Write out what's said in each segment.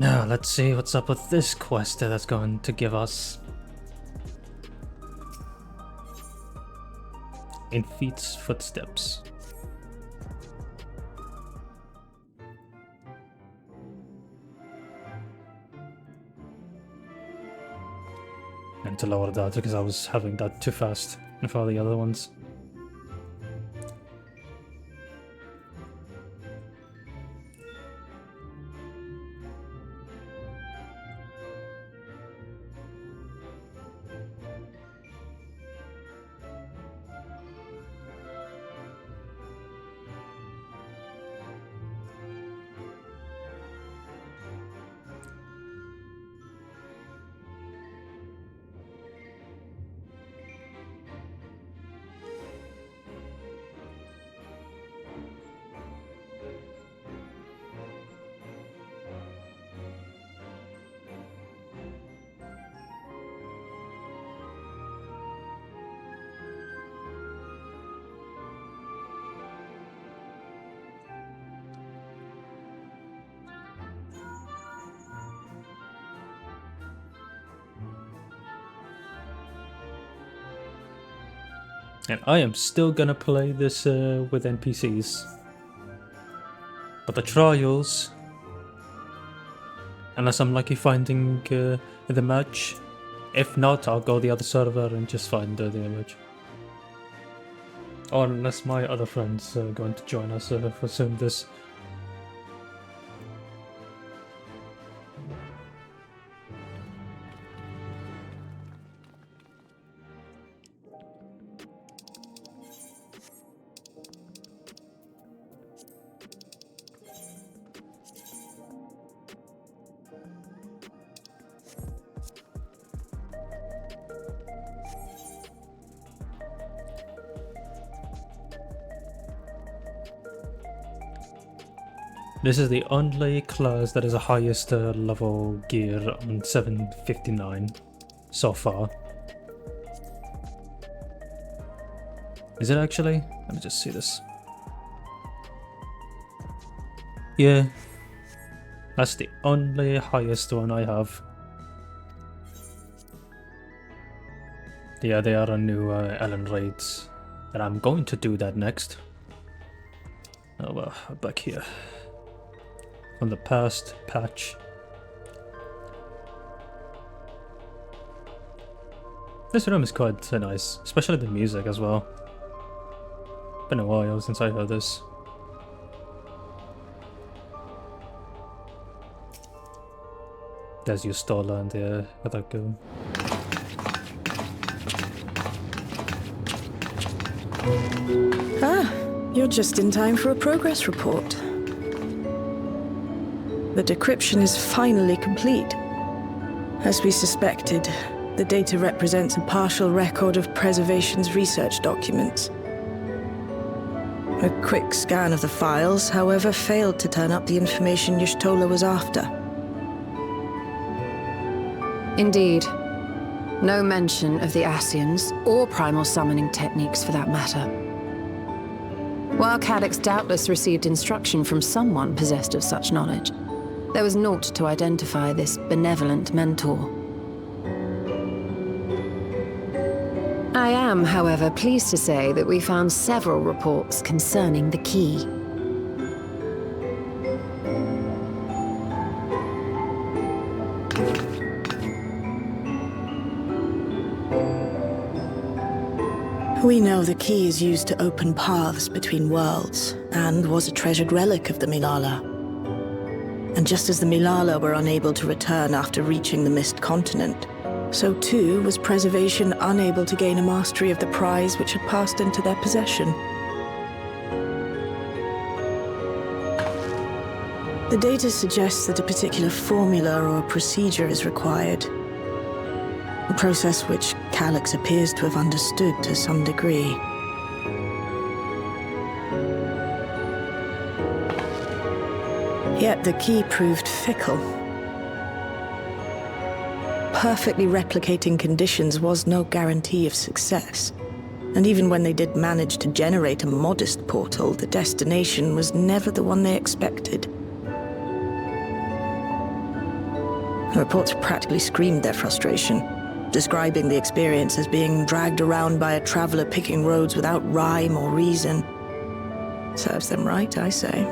Now, let's see what's up with this quest that's going to give us. In Feet's footsteps. And to lower that because I was having that too fast for the other ones. And I am still gonna play this with NPCs. But the trials, unless I'm lucky finding the match. If not, I'll go the other server and just find the image. Or unless my other friends are going to join us for soon this. This is the only class that is the highest level gear on 759 so far. Is it actually? Let me just see this. Yeah, that's the only highest one I have. Yeah, they are a new Ellen raids, and I'm going to do that next. Oh well, back here. From the past patch. This room is quite nice, especially the music as well. Been a while since I heard this. There's your Stola and the other girl. Ah, you're just in time for a progress report. The decryption is finally complete. As we suspected, the data represents a partial record of Preservation's research documents. A quick scan of the files, however, failed to turn up the information Y'shtola was after. Indeed. No mention of the Ascians, or primal summoning techniques for that matter. While Calyx doubtless received instruction from someone possessed of such knowledge, there was naught to identify this benevolent mentor. I am, however, pleased to say that we found several reports concerning the key. We know the key is used to open paths between worlds, and was a treasured relic of the Milala. And just as the Milala were unable to return after reaching the Mist Continent, so too was Preservation unable to gain a mastery of the prize which had passed into their possession. The data suggests that a particular formula or procedure is required. A process which Calyx appears to have understood to some degree. Yet the key proved fickle. Perfectly replicating conditions was no guarantee of success. And even when they did manage to generate a modest portal, the destination was never the one they expected. Reports practically screamed their frustration, describing the experience as being dragged around by a traveler picking roads without rhyme or reason. Serves them right, I say.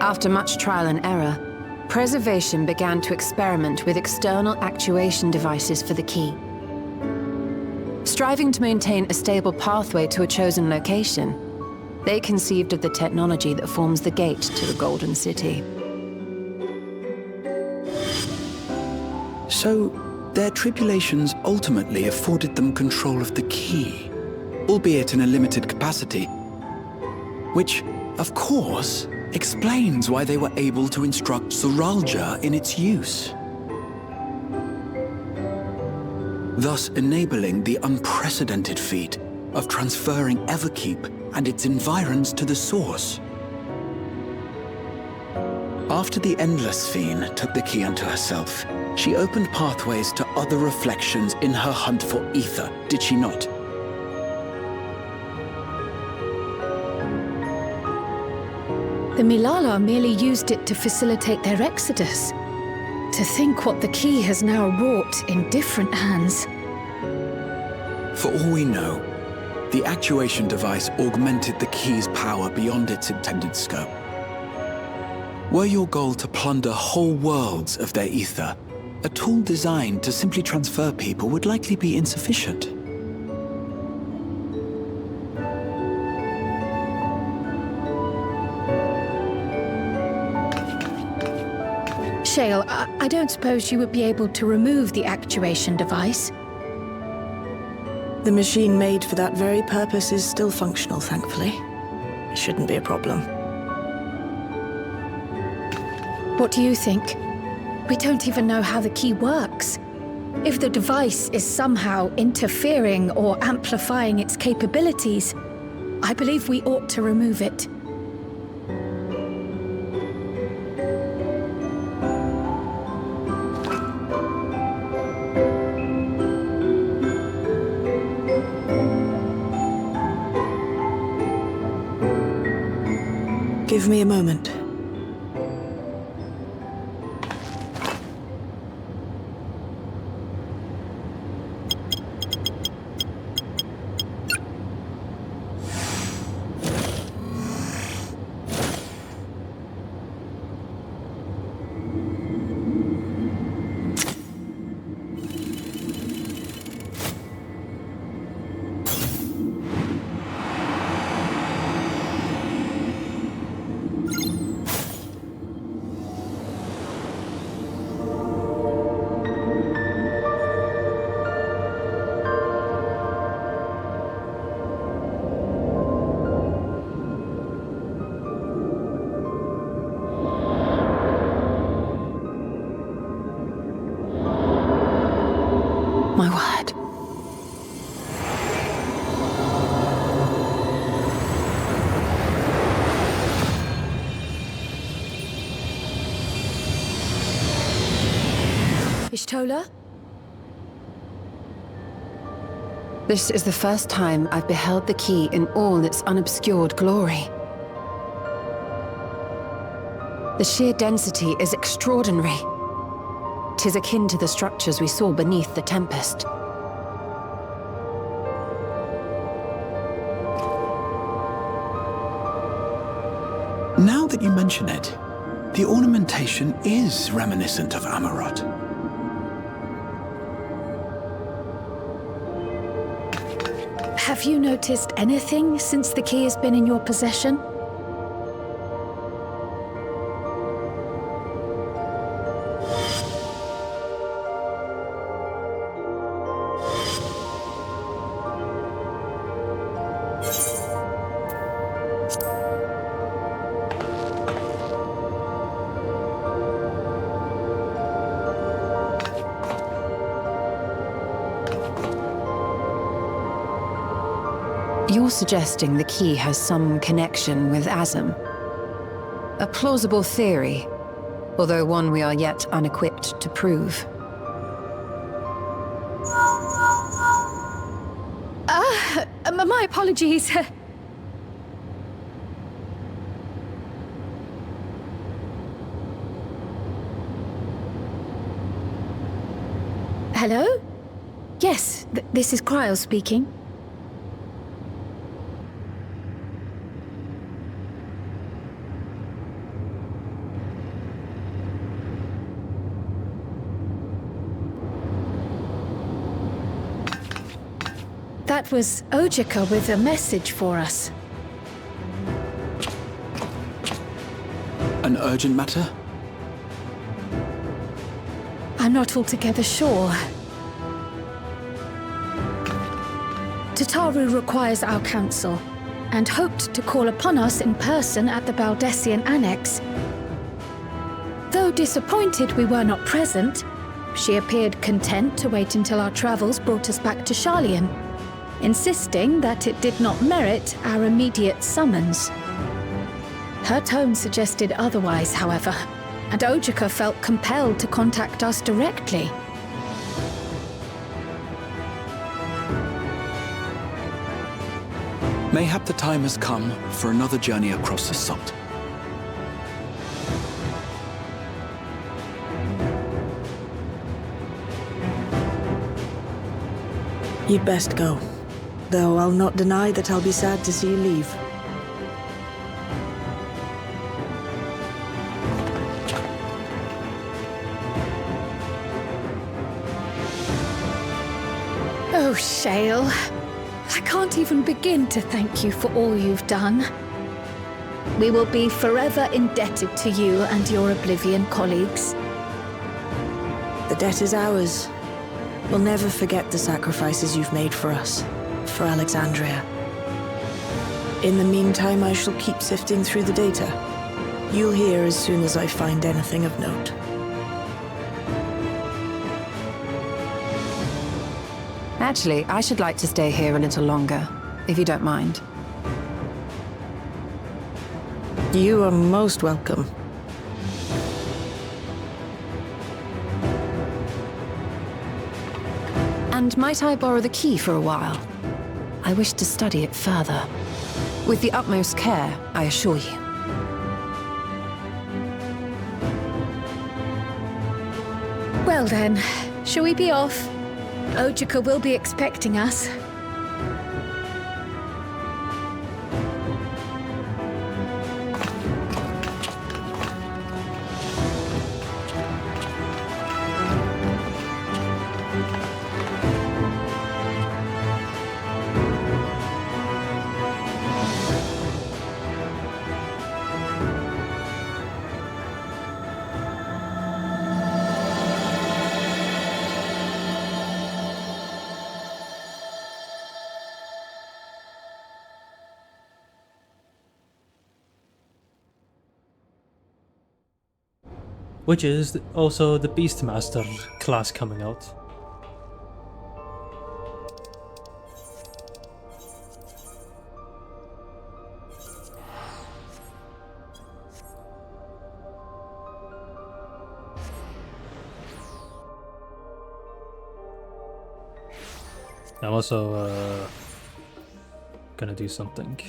After much trial and error, Preservation began to experiment with external actuation devices for the key. Striving to maintain a stable pathway to a chosen location, they conceived of the technology that forms the gate to the Golden City. So, their tribulations ultimately afforded them control of the key, albeit in a limited capacity, which, of course, explains why they were able to instruct Zoralja in its use, thus enabling the unprecedented feat of transferring Everkeep and its environs to the Source. After the Endless Fiend took the key unto herself, she opened pathways to other reflections in her hunt for ether, did she not? The Milala merely used it to facilitate their exodus. To think what the key has now wrought in different hands. For all we know, the actuation device augmented the key's power beyond its intended scope. Were your goal to plunder whole worlds of their ether, a tool designed to simply transfer people would likely be insufficient. Shale, I don't suppose you would be able to remove the actuation device? The machine made for that very purpose is still functional, thankfully. It shouldn't be a problem. What do you think? We don't even know how the key works. If the device is somehow interfering or amplifying its capabilities, I believe we ought to remove it. Give me a moment. My word. Ishtola? This is the first time I've beheld the key in all its unobscured glory. The sheer density is extraordinary. 'Tis akin to the structures we saw beneath the Tempest. Now that you mention it, the ornamentation is reminiscent of Amarot. Have you noticed anything since the key has been in your possession? You're suggesting the key has some connection with Azam. A plausible theory, although one we are yet unequipped to prove. My apologies. Hello? Yes, this is Cryo speaking. That was Ojika with a message for us. An urgent matter? I'm not altogether sure. Tataru requires our counsel, and hoped to call upon us in person at the Baldessian Annex. Though disappointed we were not present, she appeared content to wait until our travels brought us back to Sharlayan, insisting that it did not merit our immediate summons. Her tone suggested otherwise, however, and Ojika felt compelled to contact us directly. Mayhap the time has come for another journey across the salt. You'd best go. Though I'll not deny that I'll be sad to see you leave. Oh, Shale. I can't even begin to thank you for all you've done. We will be forever indebted to you and your Oblivion colleagues. The debt is ours. We'll never forget the sacrifices you've made for us, for Alexandria. In the meantime, I shall keep sifting through the data. You'll hear as soon as I find anything of note. Actually, I should like to stay here a little longer, if you don't mind. You are most welcome. And might I borrow the key for a while? I wish to study it further. With the utmost care, I assure you. Well then, shall we be off? Ojika will be expecting us. Which is also the Beastmaster class coming out. I'm also gonna do something.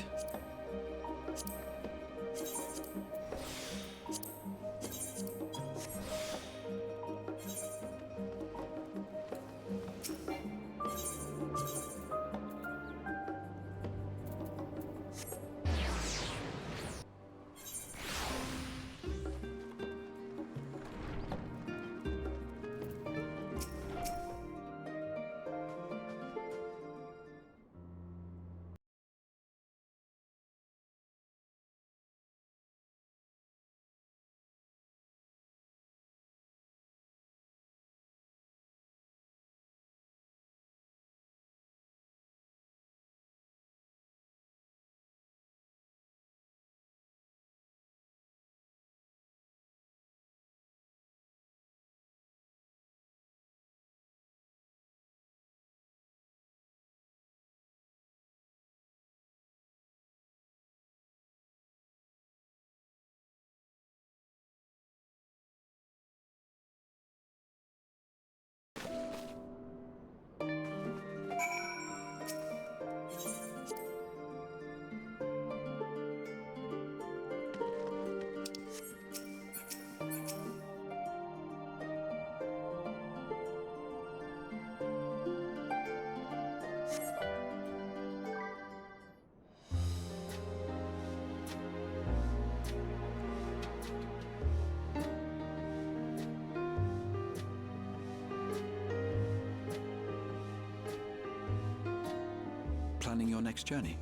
planning your next journey?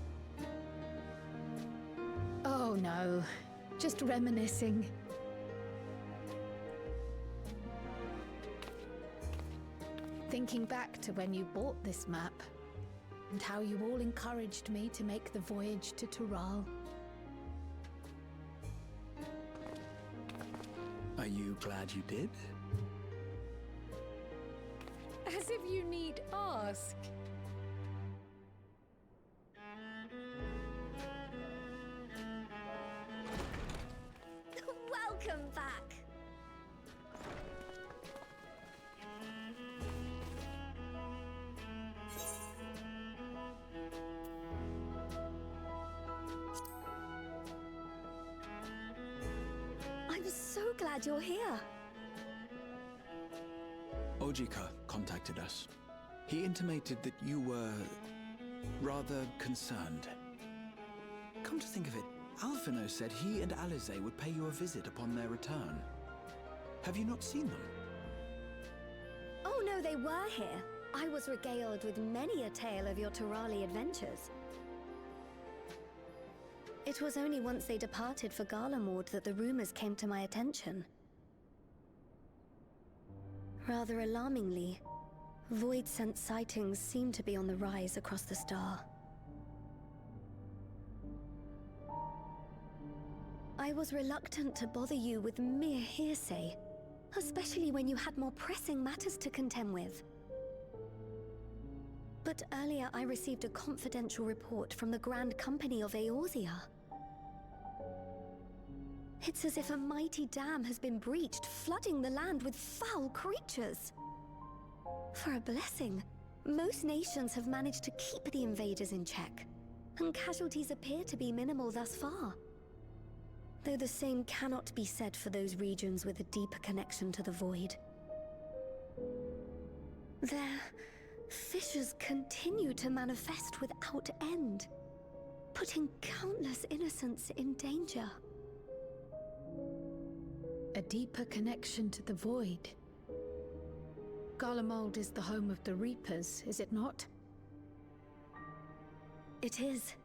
Oh no, just reminiscing. Thinking back to when you bought this map, and how you all encouraged me to make the voyage to Toral. Are you glad you did? As if you need ask. Welcome back. I'm so glad you're here. Ojika contacted us. He intimated that you were rather concerned. Come to think of it, Alphino said he and Alize would pay you a visit upon their return. Have you not seen them? Oh no, they were here. I was regaled with many a tale of your Torali adventures. It was only once they departed for Garlemord that the rumors came to my attention. Rather alarmingly, void-sent sightings seem to be on the rise across the star. I was reluctant to bother you with mere hearsay, especially when you had more pressing matters to contend with. But earlier I received a confidential report from the Grand Company of Eorzea. It's as if a mighty dam has been breached, flooding the land with foul creatures. For a blessing, most nations have managed to keep the invaders in check, and casualties appear to be minimal thus far. Though the same cannot be said for those regions with a deeper connection to the void. Their fissures continue to manifest without end, putting countless innocents in danger. A deeper connection to the void. Garlemald is the home of the Reapers, is it not? It is.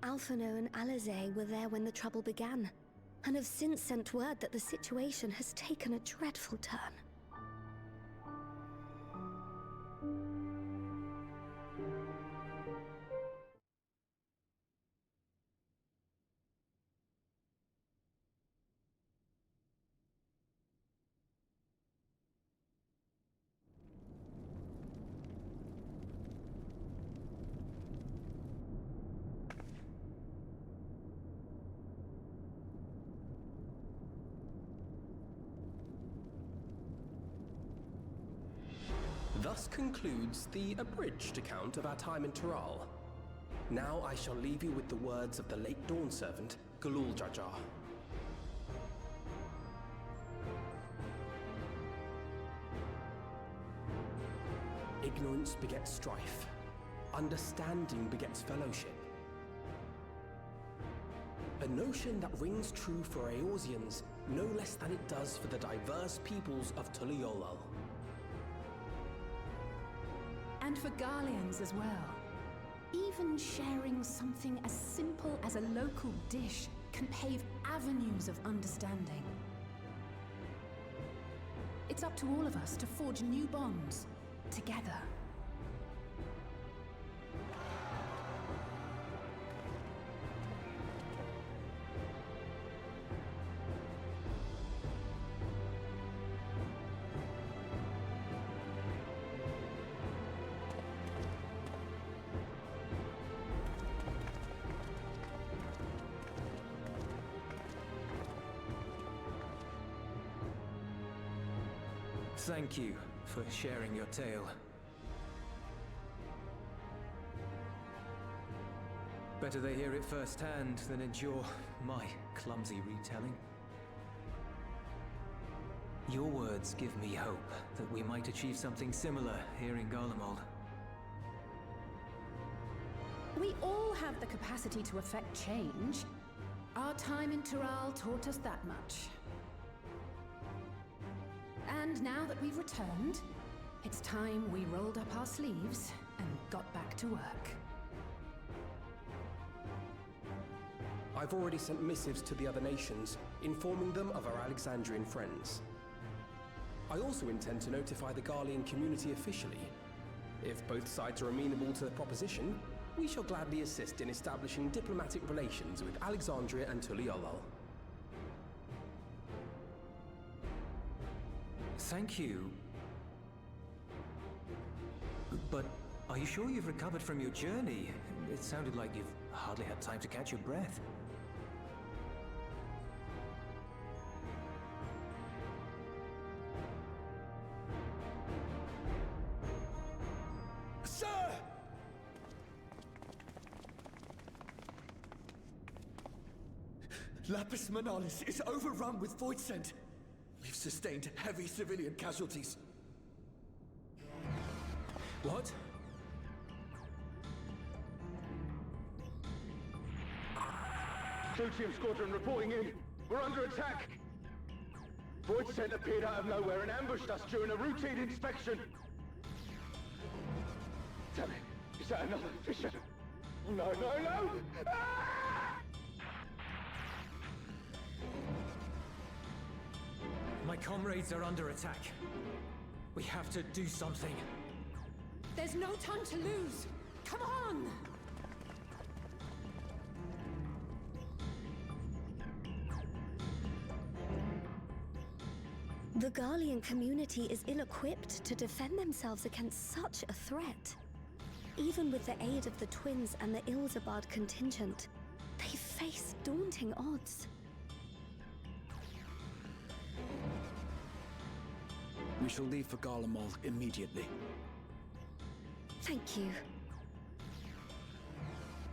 Alphino and Alize were there when the trouble began, and have since sent word that the situation has taken a dreadful turn. Thus concludes the abridged account of our time in Toral. Now I shall leave you with the words of the late Dawn servant, Galul Jajar. Ignorance begets strife. Understanding begets fellowship. A notion that rings true for Eorzeans no less than it does for the diverse peoples of Tuliolal. And for Garleans as well. Even sharing something as simple as a local dish can pave avenues of understanding. It's up to all of us to forge new bonds, together. Thank you for sharing your tale. Better they hear it firsthand than endure my clumsy retelling. Your words give me hope that we might achieve something similar here in Garlemald. We all have the capacity to affect change. Our time in Toral taught us that much. And now that we've returned, it's time we rolled up our sleeves and got back to work. I've already sent missives to the other nations, informing them of our Alexandrian friends. I also intend to notify the Garlean community officially. If both sides are amenable to the proposition, we shall gladly assist in establishing diplomatic relations with Alexandria and Tuliolol. Thank you. But are you sure you've recovered from your journey? It sounded like you've hardly had time to catch your breath. Sir! Lapis Manalis is overrun with void scent. We've sustained heavy civilian casualties. What? Clutium Squadron reporting in. We're under attack. Void scent appeared out of nowhere and ambushed us during a routine inspection. Damn it. Is that another Fisher? No, no, no! Ah! My comrades are under attack. We have to do something. There's no time to lose! Come on! The Garlean community is ill-equipped to defend themselves against such a threat. Even with the aid of the twins and the Ilzabard contingent, they face daunting odds. We shall leave for Garlemald immediately. Thank you.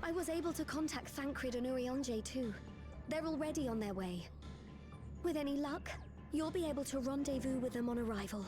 I was able to contact Thancred and Urianger too. They're already on their way. With any luck, you'll be able to rendezvous with them on arrival.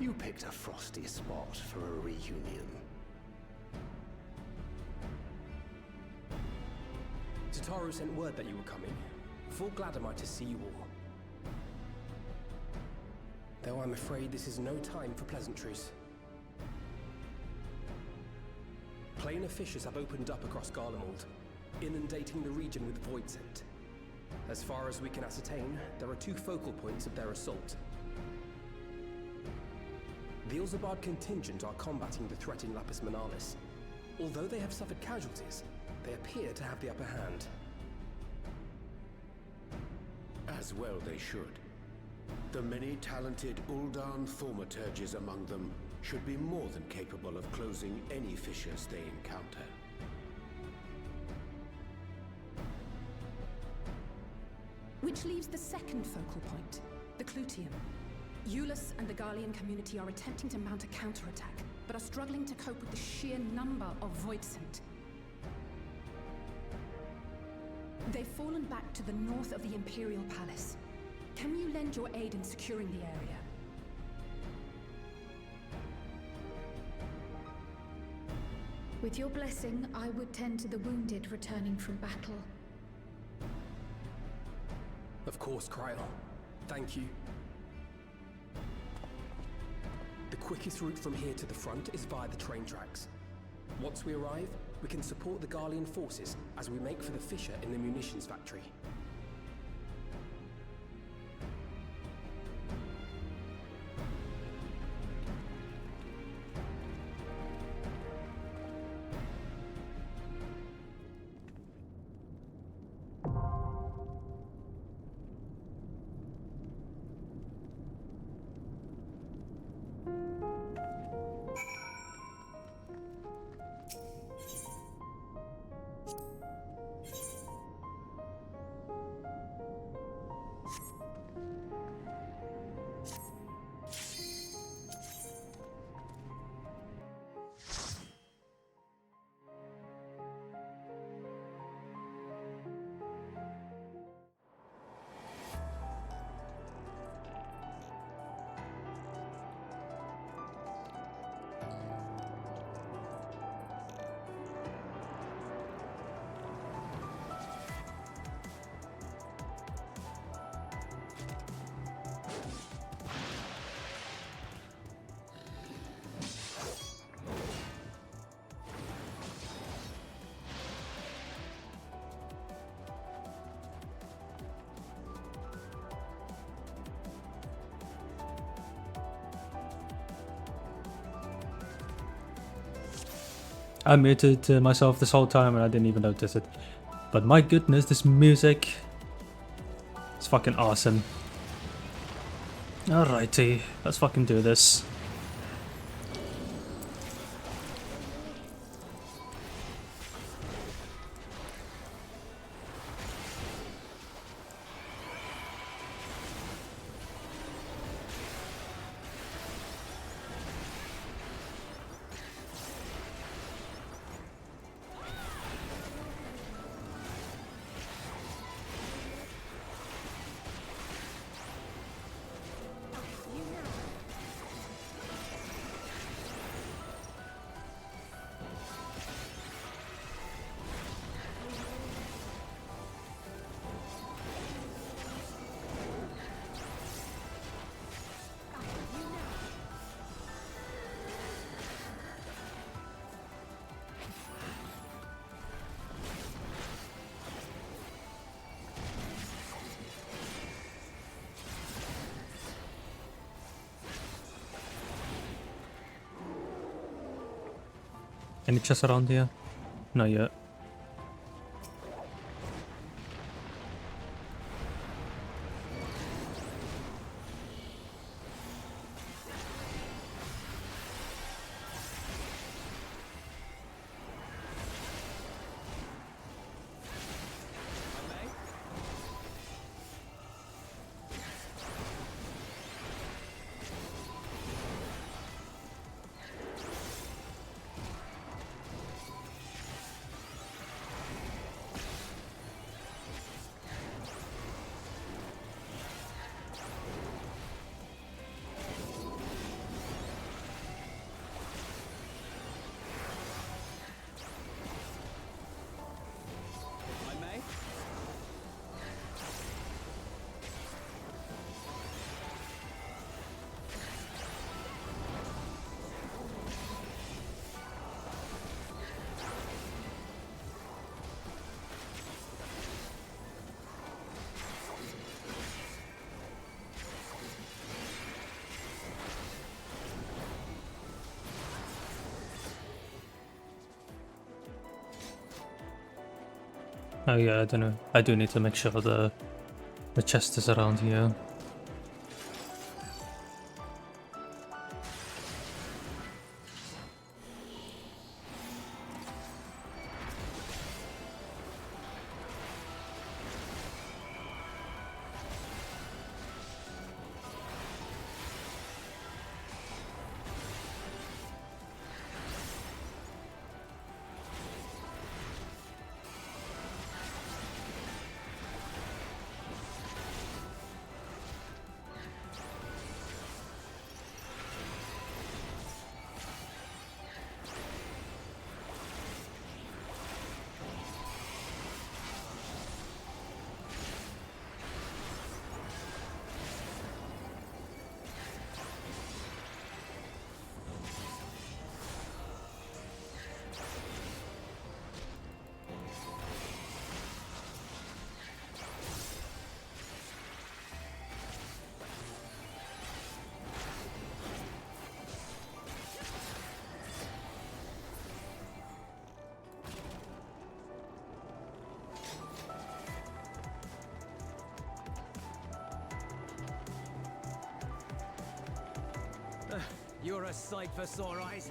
You picked a frosty spot for a reunion. Tataru sent word that you were coming. Full glad am I to see you all. Though I'm afraid this is no time for pleasantries. Planar fissures have opened up across Garlemald, inundating the region with void scent. As far as we can ascertain, there are two focal points of their assault. The Ilzabard contingent are combating the threat in Lapis Manalis. Although they have suffered casualties, they appear to have the upper hand. As well they should. The many talented Uldan thaumaturges among them should be more than capable of closing any fissures they encounter. Which leaves the second focal point, the Clutium. Eulus and the Garlean community are attempting to mount a counterattack, but are struggling to cope with the sheer number of void scent. They've fallen back to the north of the Imperial Palace. Can you lend your aid in securing the area? With your blessing, I would tend to the wounded returning from battle. Of course, Kryl. Thank you. The quickest route from here to the front is via the train tracks. Once we arrive, we can support the Garlean forces as we make for the fissure in the munitions factory. I muted myself this whole time and I didn't even notice it. But my goodness, this music is fucking awesome. Alrighty, let's fucking do this. Any chests around here? Not yet. Oh yeah, I don't know. I do need to make sure the chest is around here. You're a sight for sore eyes.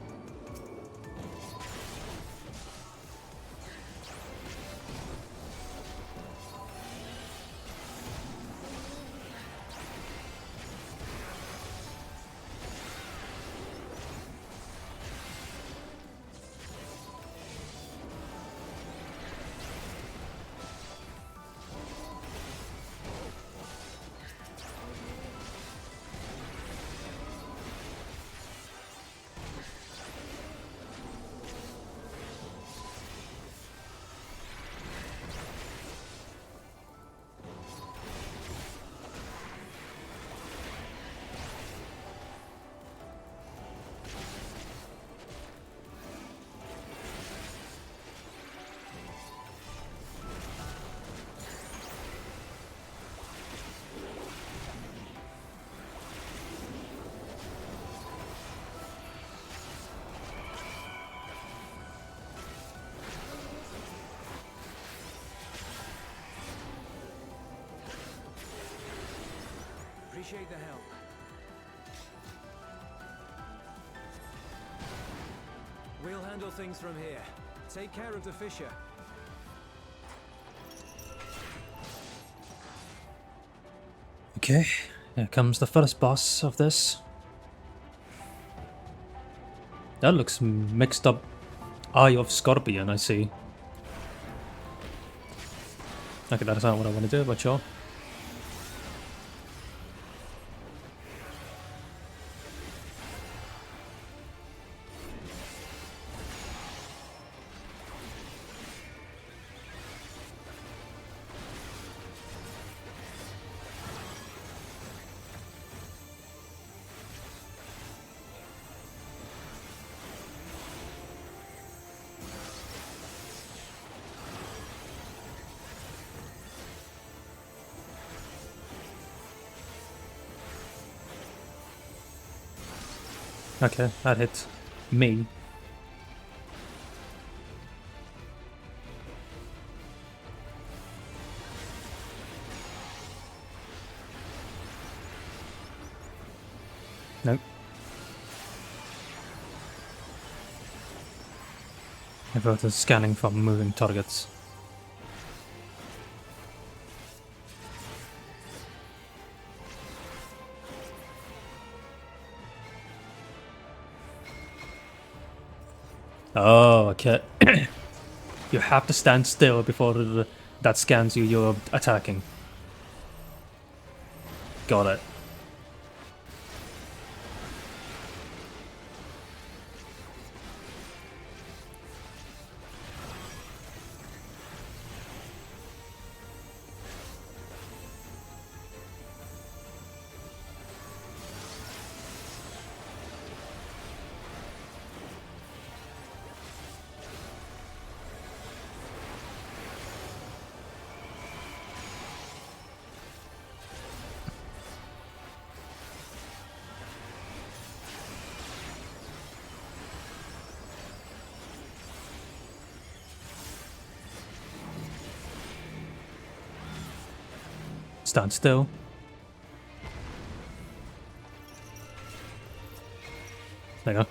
Appreciate the help. We'll handle things from here. Take care of the Fisher. Okay, here comes the first boss of this. That looks mixed up. Eye of Scorpion, I see. Okay, that is not what I want to do, but sure. Okay, that hit me. Nope. I voted scanning for moving targets. Oh, okay. You have to stand still before that scans you, you're attacking. Got it. Stand still. There you go.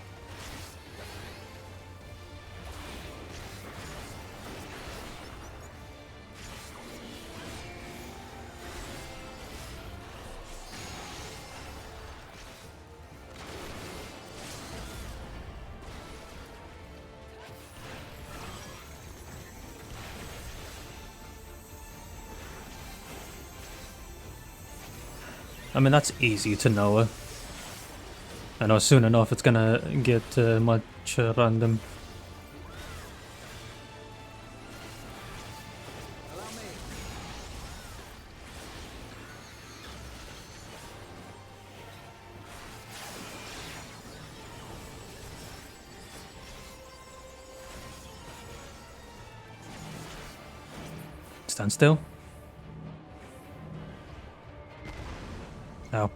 I mean, that's easy to know. I know soon enough it's gonna get much random. Stand still. Ow.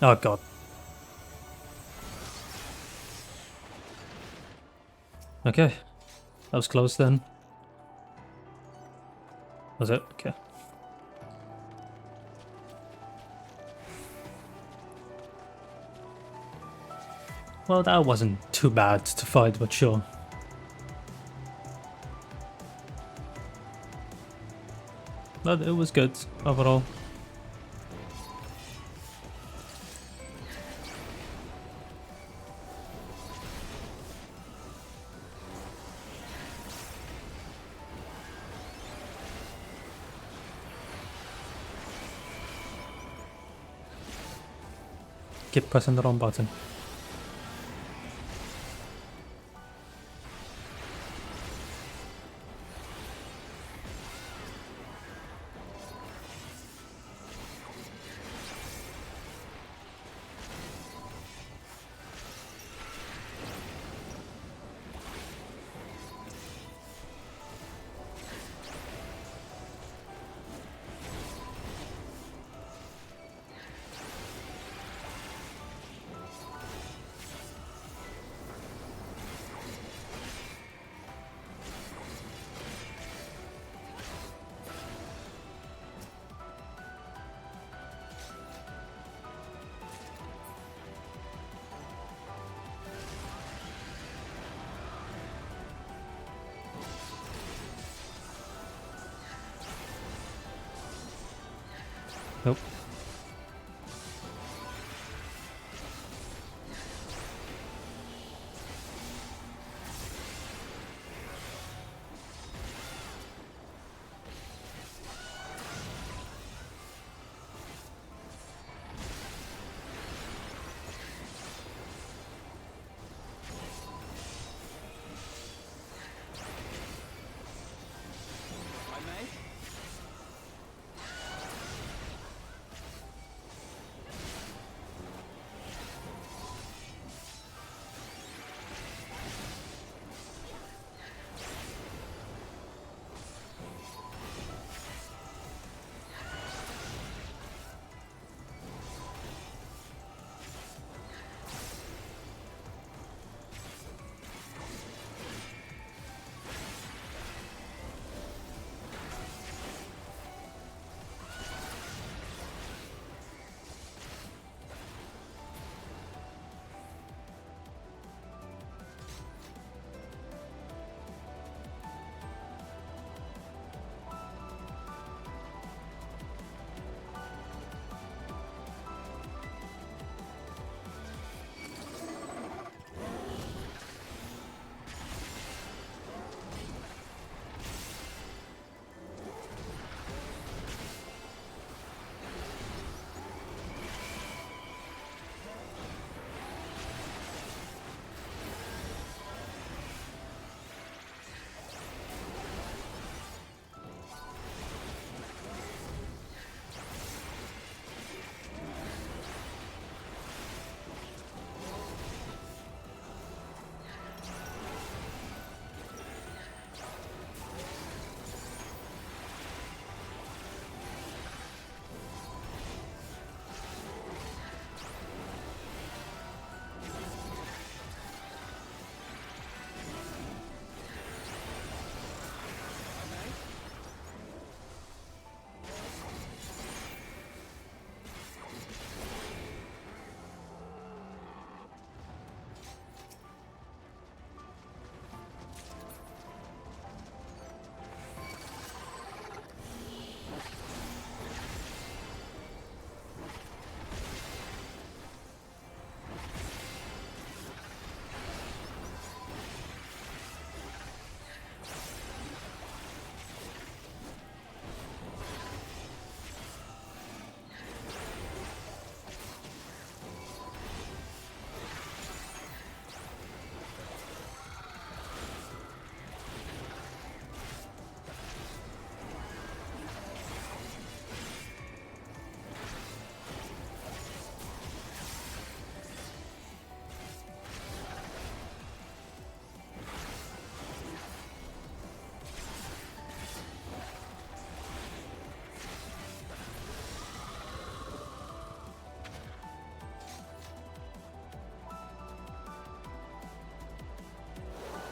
Oh god. Okay. That was close then. Was it? Okay. Well, that wasn't too bad to fight, but sure. But it was good overall. Keep pressing the wrong button. Nope.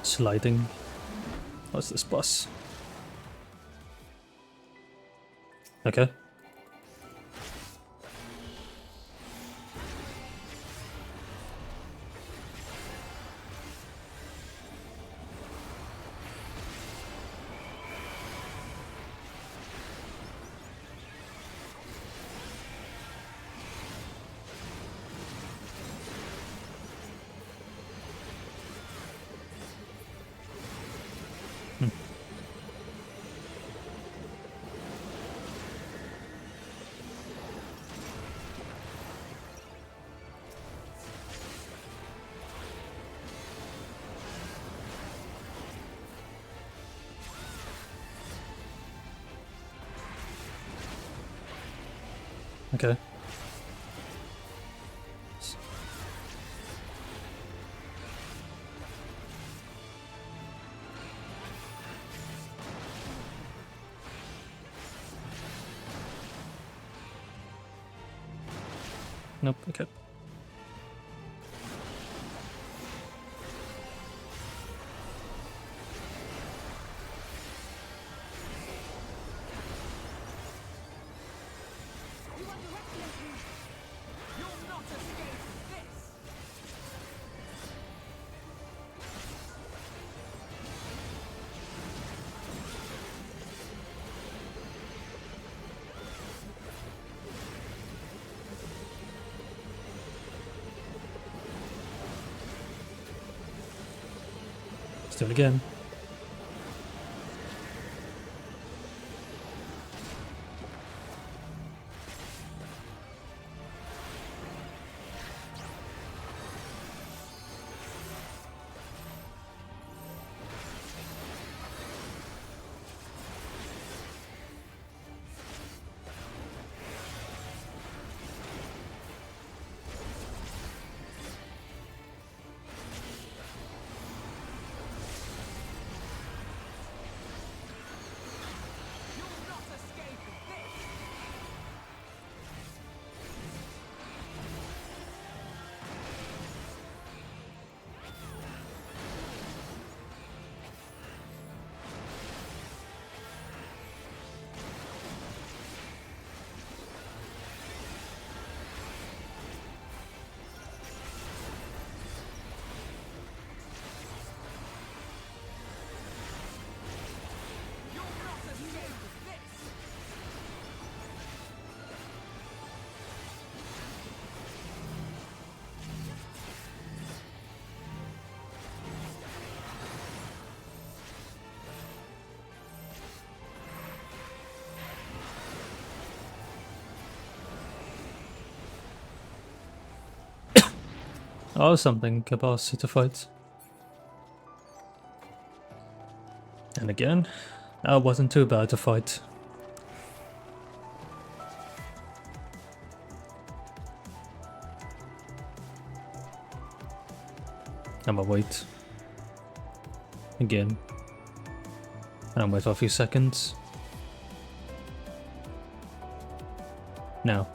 sliding. What's this boss? Okay. Okay. Nope, okay. Let's do it again. Oh, something capacity to fight. And again, that wasn't too bad to fight. I'ma wait. Again. And I'll wait for a few seconds. Now.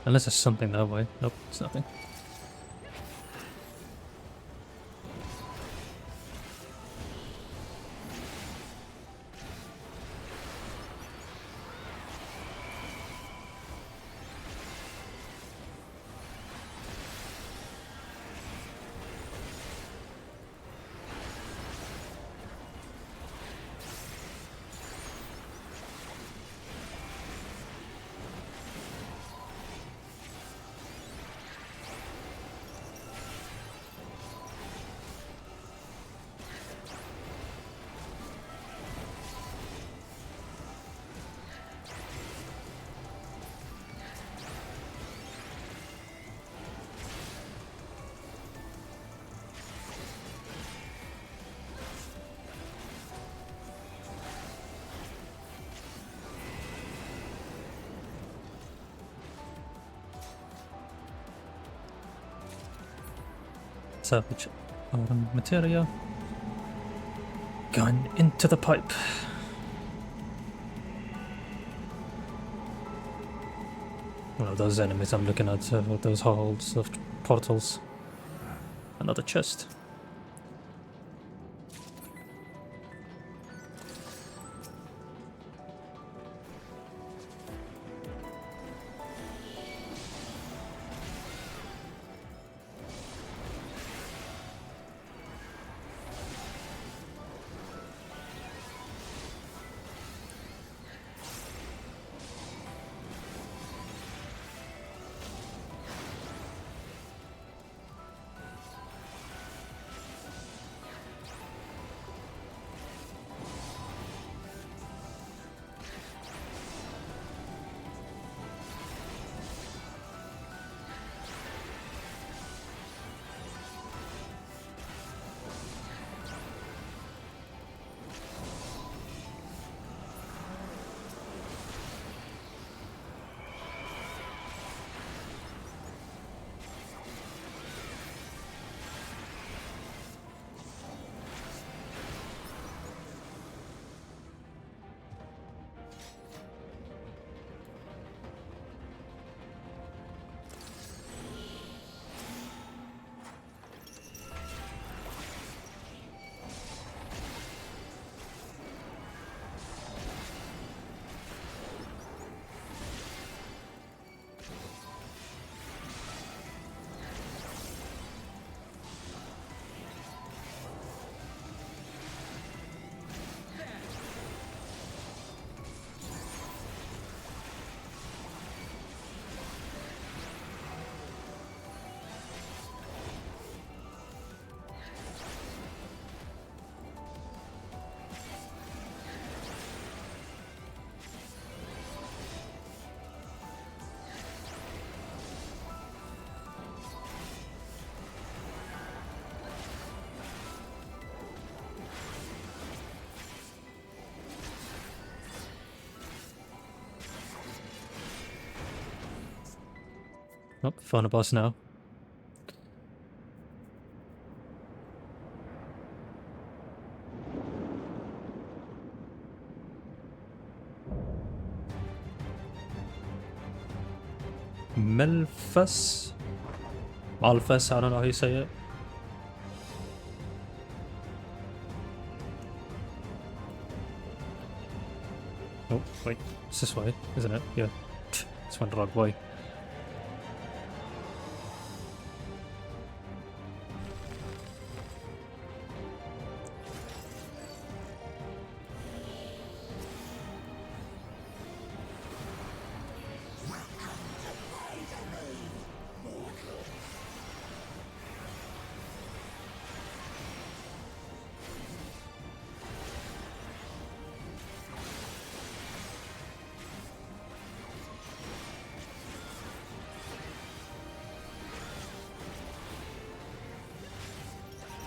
Unless there's something that way. Nope, it's nothing. Salvage item material. Going into the pipe. One of those enemies I'm looking at, those holes of portals. Another chest. Oh, found a boss now. Malphas? Malphas, I don't know how you say it. Oh, wait, it's this way, isn't it? Yeah, it's went the wrong way.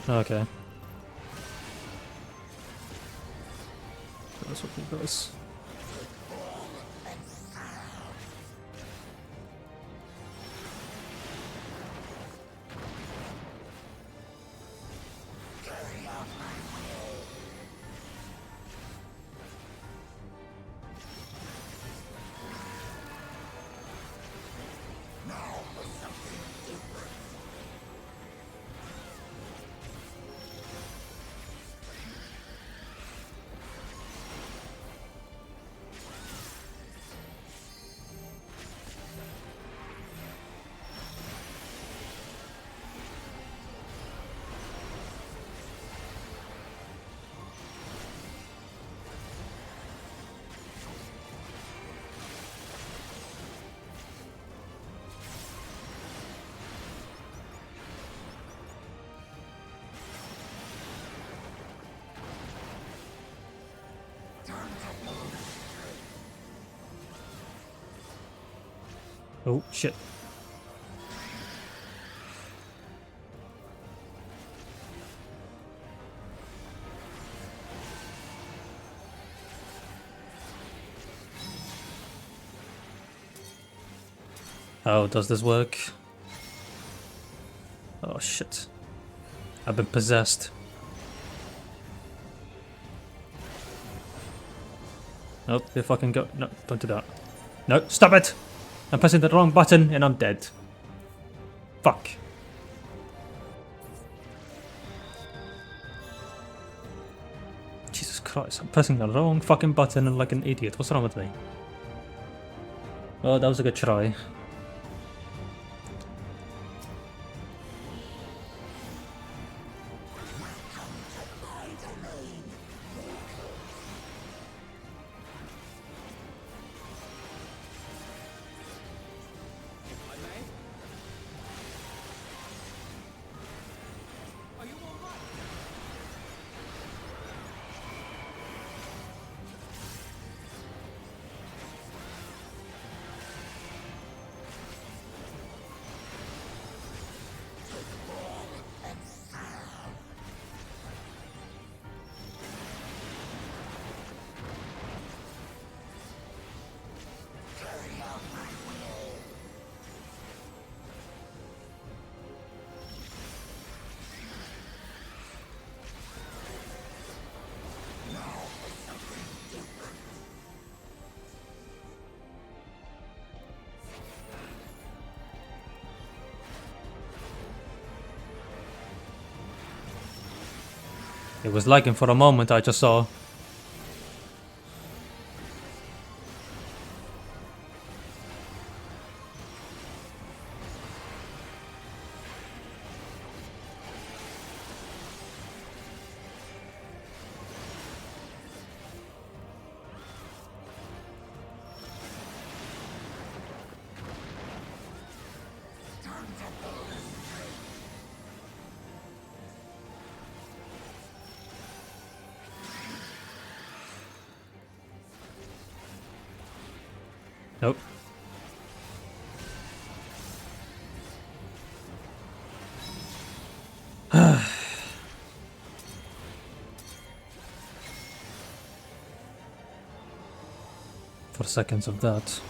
Okay. That's what he does. Oh, shit. How does this work? Oh, shit. I've been possessed. Nope, they fucking go. No, don't do that. No, stop it! I'm pressing the wrong button and I'm dead. Fuck. Jesus Christ, I'm pressing the wrong fucking button and like an idiot. What's wrong with me? Oh, that was a good try. It was lagging for a moment, I just saw. Nope. For seconds of that.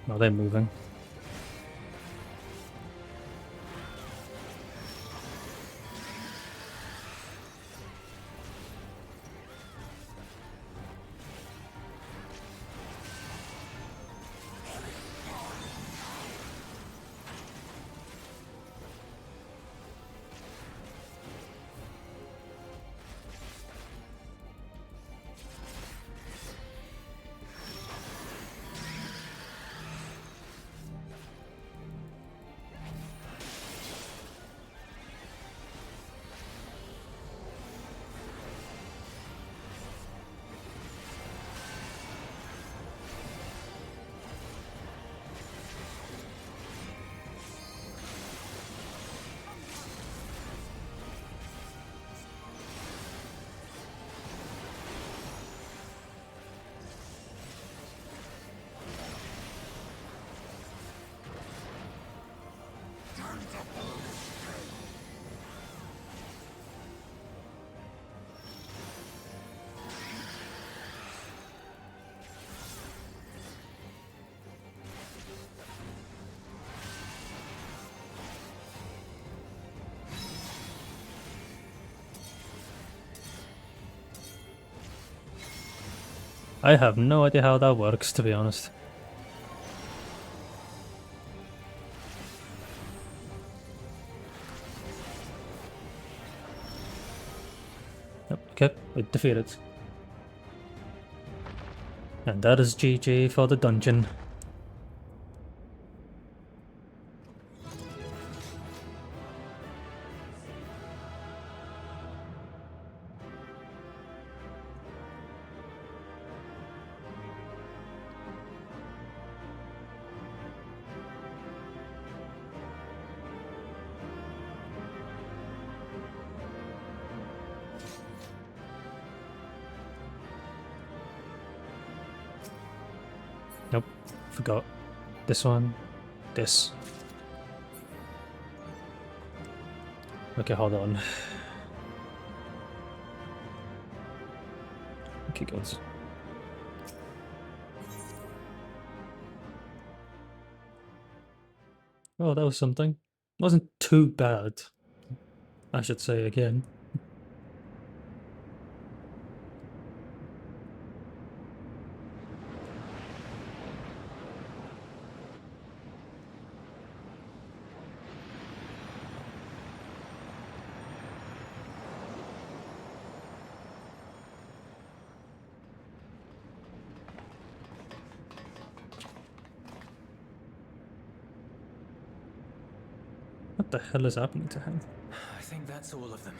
Are they moving? I have no idea how that works, to be honest. Yep, okay, we defeated. And that is GG for the dungeon. Nope, forgot. This one, this. Okay, hold on. Okay, goes. Oh, that was something. Wasn't too bad, I should say again. What the hell is happening to him? I think that's all of them.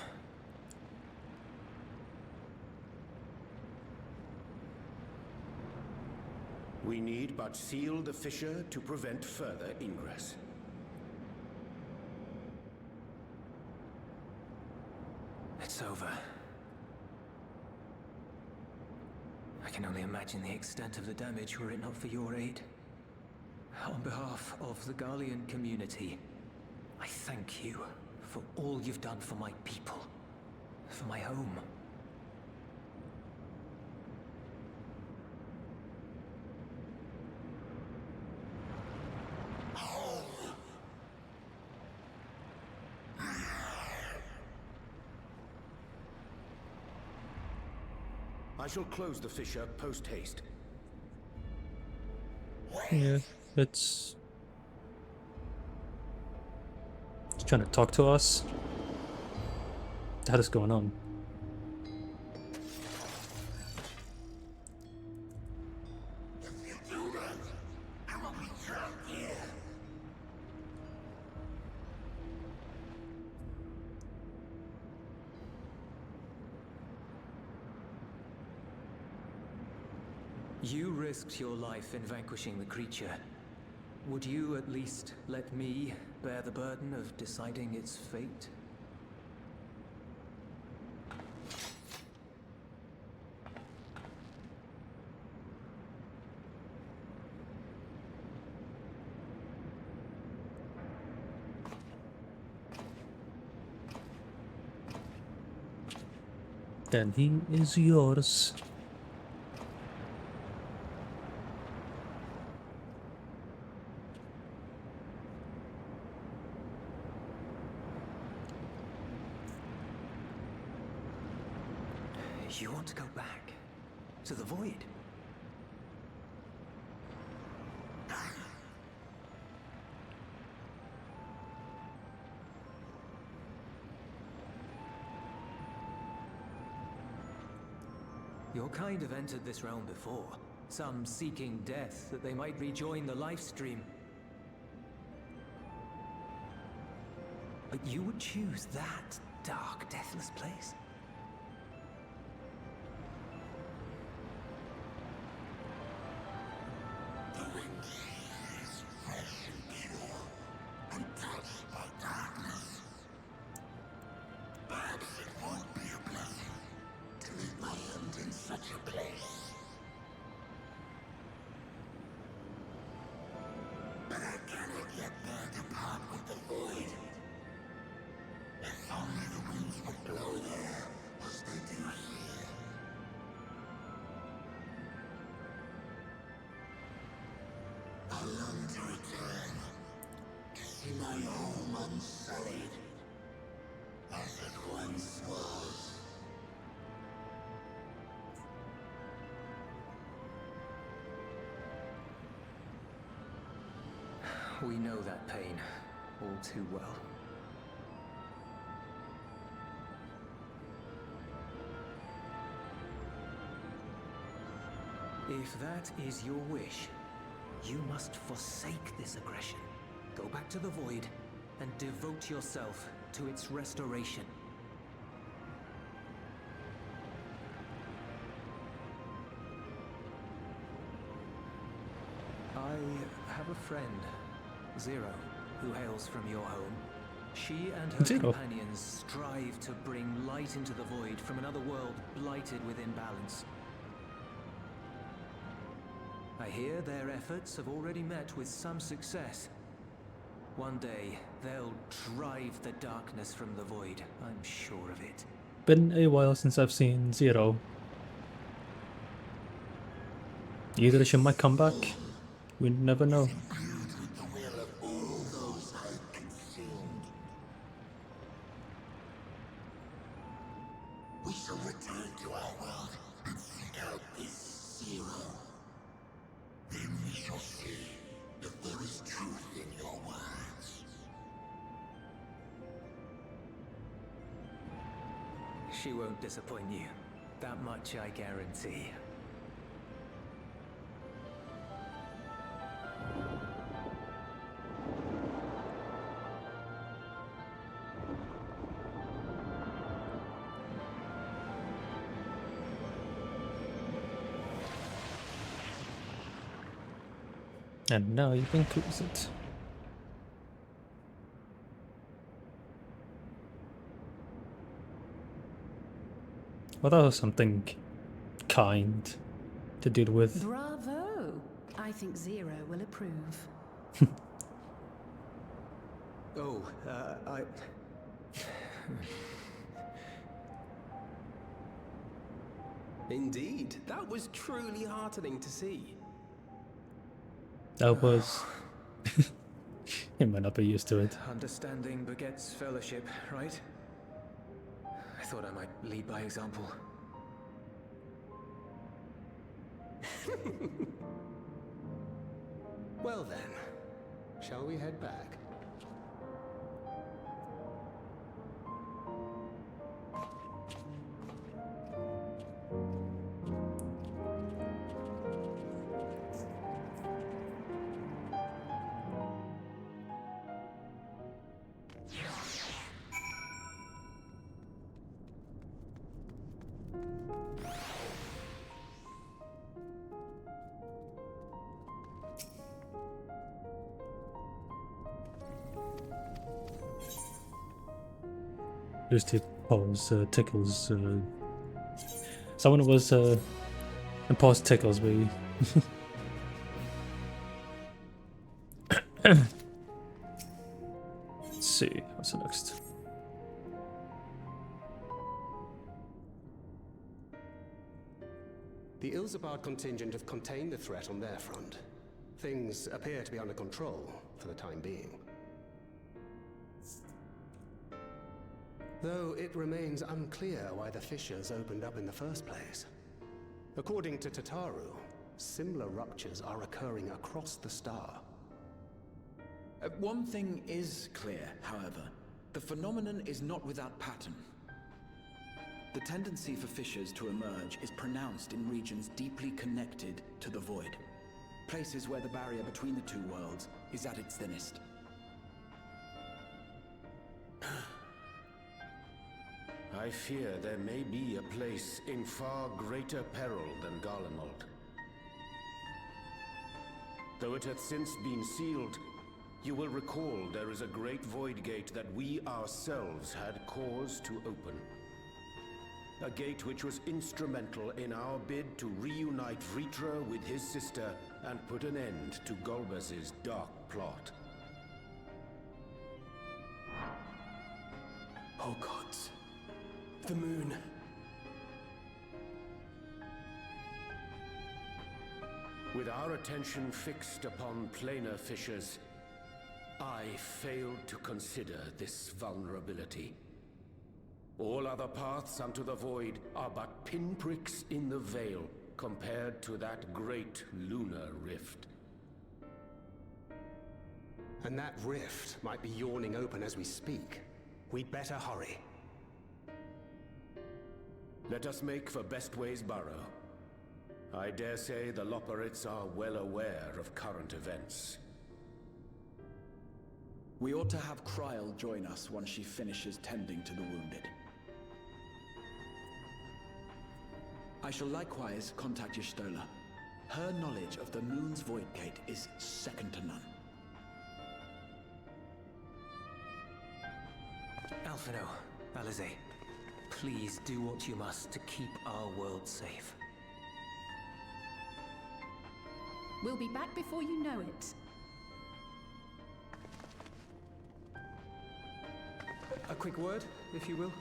We need but seal the fissure to prevent further ingress. It's over. I can only imagine the extent of the damage were it not for your aid. On behalf of the Garlean community, I thank you for all you've done for my people, for my home. I shall close the fissure post-haste. Yeah, it's trying to talk to us. What the hell is going on? You risked your life in vanquishing the creature. Would you at least let me bear the burden of deciding its fate? Then he is yours. You want to go back to the void? Your kind have entered this realm before, some seeking death that they might rejoin the life stream. But you would choose that dark, deathless place? We know that pain all too well. If that is your wish, you must forsake this aggression. Go back to the void and devote yourself to its restoration. I have a friend, Zero, who hails from your home. She and her companions strive to bring light into the void from another world blighted with imbalance. I hear their efforts have already met with some success. One day, they'll drive the darkness from the void, I'm sure of it. Been a while since I've seen Zero. Either she might come back. We never know. We shall return to our world and seek out this Zero. Then we shall see if there is truth in your words. She won't disappoint you. That much I guarantee. And now you can close it. Well, that was something kind to deal with. Bravo! I think Zero will approve. Oh, Indeed, that was truly heartening to see. That was... He might not be used to it. Understanding begets fellowship, right? I thought I might lead by example. Well then, shall we head back? Just to pause Tickles. Someone was and pause Tickles, baby. Let's see, what's the next? The Ilzabard contingent have contained the threat on their front. Things appear to be under control for the time being. Though it remains unclear why the fissures opened up in the first place. According to Tataru, similar ruptures are occurring across the star. One thing is clear, however. The phenomenon is not without pattern. The tendency for fissures to emerge is pronounced in regions deeply connected to the void. Places where the barrier between the two worlds is at its thinnest. I fear there may be a place in far greater peril than Garlemald. Though it hath since been sealed, you will recall there is a great void gate that we ourselves had cause to open. A gate which was instrumental in our bid to reunite Vritra with his sister and put an end to Golbez's dark plot. Oh gods. The moon. With our attention fixed upon planar fissures, I failed to consider this vulnerability. All other paths unto the void are but pinpricks in the veil compared to that great lunar rift. And that rift might be yawning open as we speak. We'd better hurry. Let us make for Bestway's burrow. I dare say the Loporrits are well aware of current events. We ought to have Kryl join us once she finishes tending to the wounded. I shall likewise contact Y'shtola. Her knowledge of the moon's void gate is second to none. Alphino, Alize, please do what you must to keep our world safe. We'll be back before you know it. A quick word, if you will.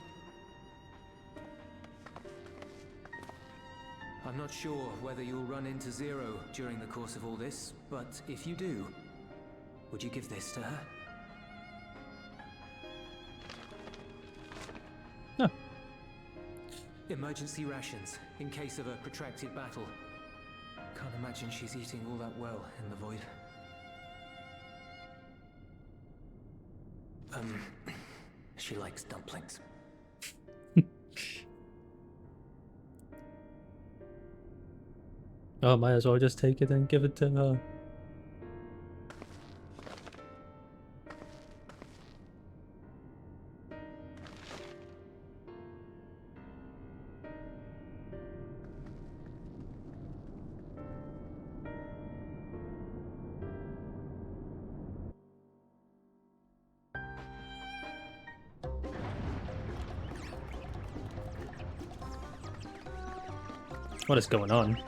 I'm not sure whether you'll run into Zero during the course of all this, but if you do, would you give this to her? No. Emergency rations, in case of a protracted battle. Can't imagine she's eating all that well in the void. She likes dumplings. Oh, might as well just take it and give it to her. What is going on?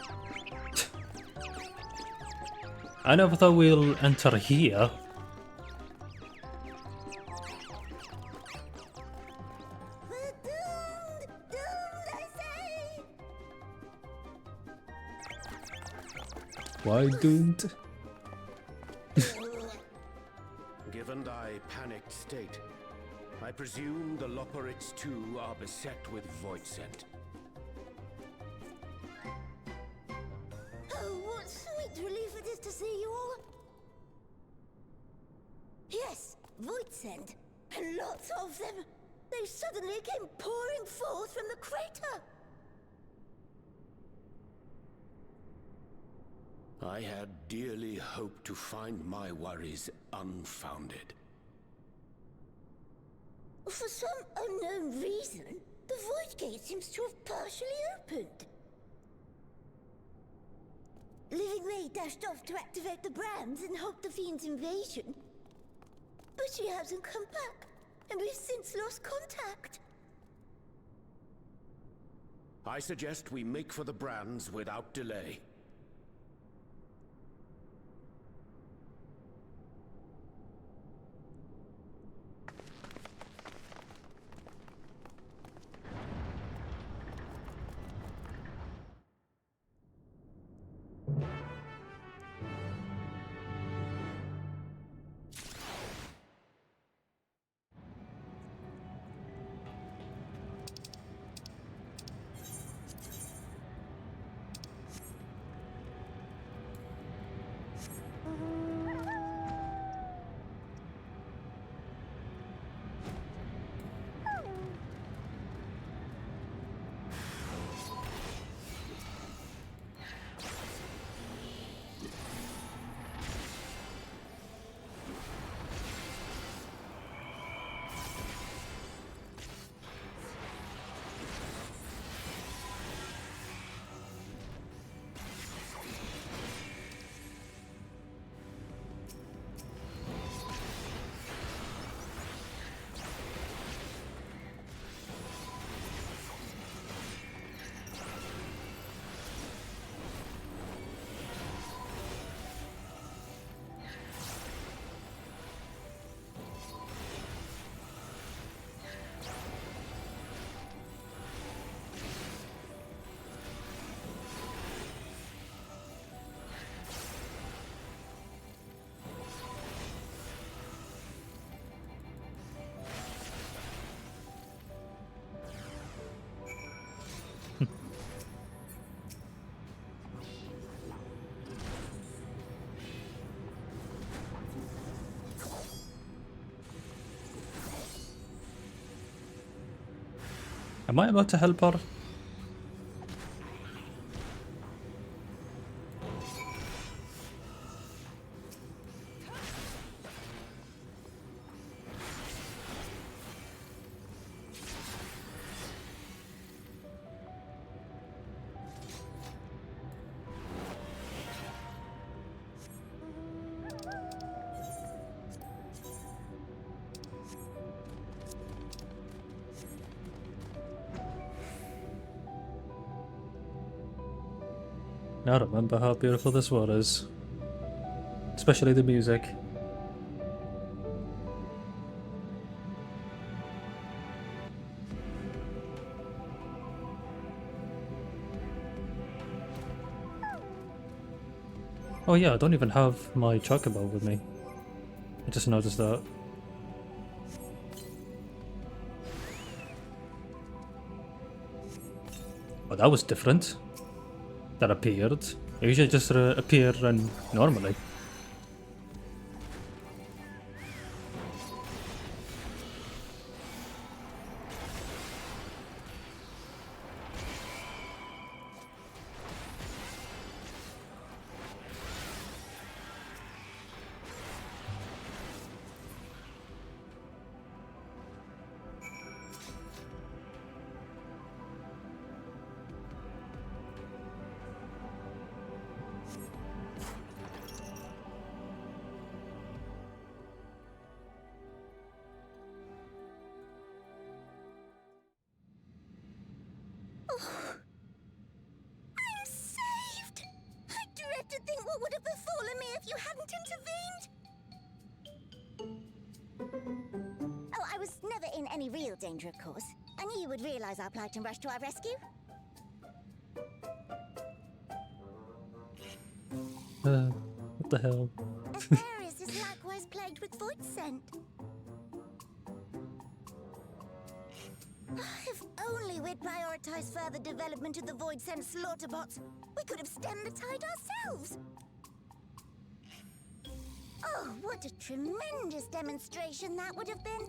I never thought we'll enter here. Why doomed? Given thy panicked state, I presume the Loporrits too are beset with void scent. Oh, what sweet relief it is to see you all. Yes, void scent, and lots of them. They suddenly came pouring forth from the crater. I had dearly hoped to find my worries unfounded. For some unknown reason, the void gate seems to have partially opened. Living Ray dashed off to activate the brands and halt the Fiend's invasion. But she hasn't come back, and we've since lost contact. I suggest we make for the brands without delay. Am I about to help her? I remember how beautiful this world is. especially the music. Oh yeah, I don't even have my chocobo with me. I just noticed that. Oh, that was different. That appeared. It usually just appear normally. I'm saved! I dread to think what would have befallen me if you hadn't intervened! Oh, I was never in any real danger, of course. I knew you would realize our plight and rush to our rescue. What the hell? Ares is likewise plagued with void scent. If only we'd prioritized further development of the void scent slaughter bots, we could have stemmed the tide ourselves. Oh, what a tremendous demonstration that would have been.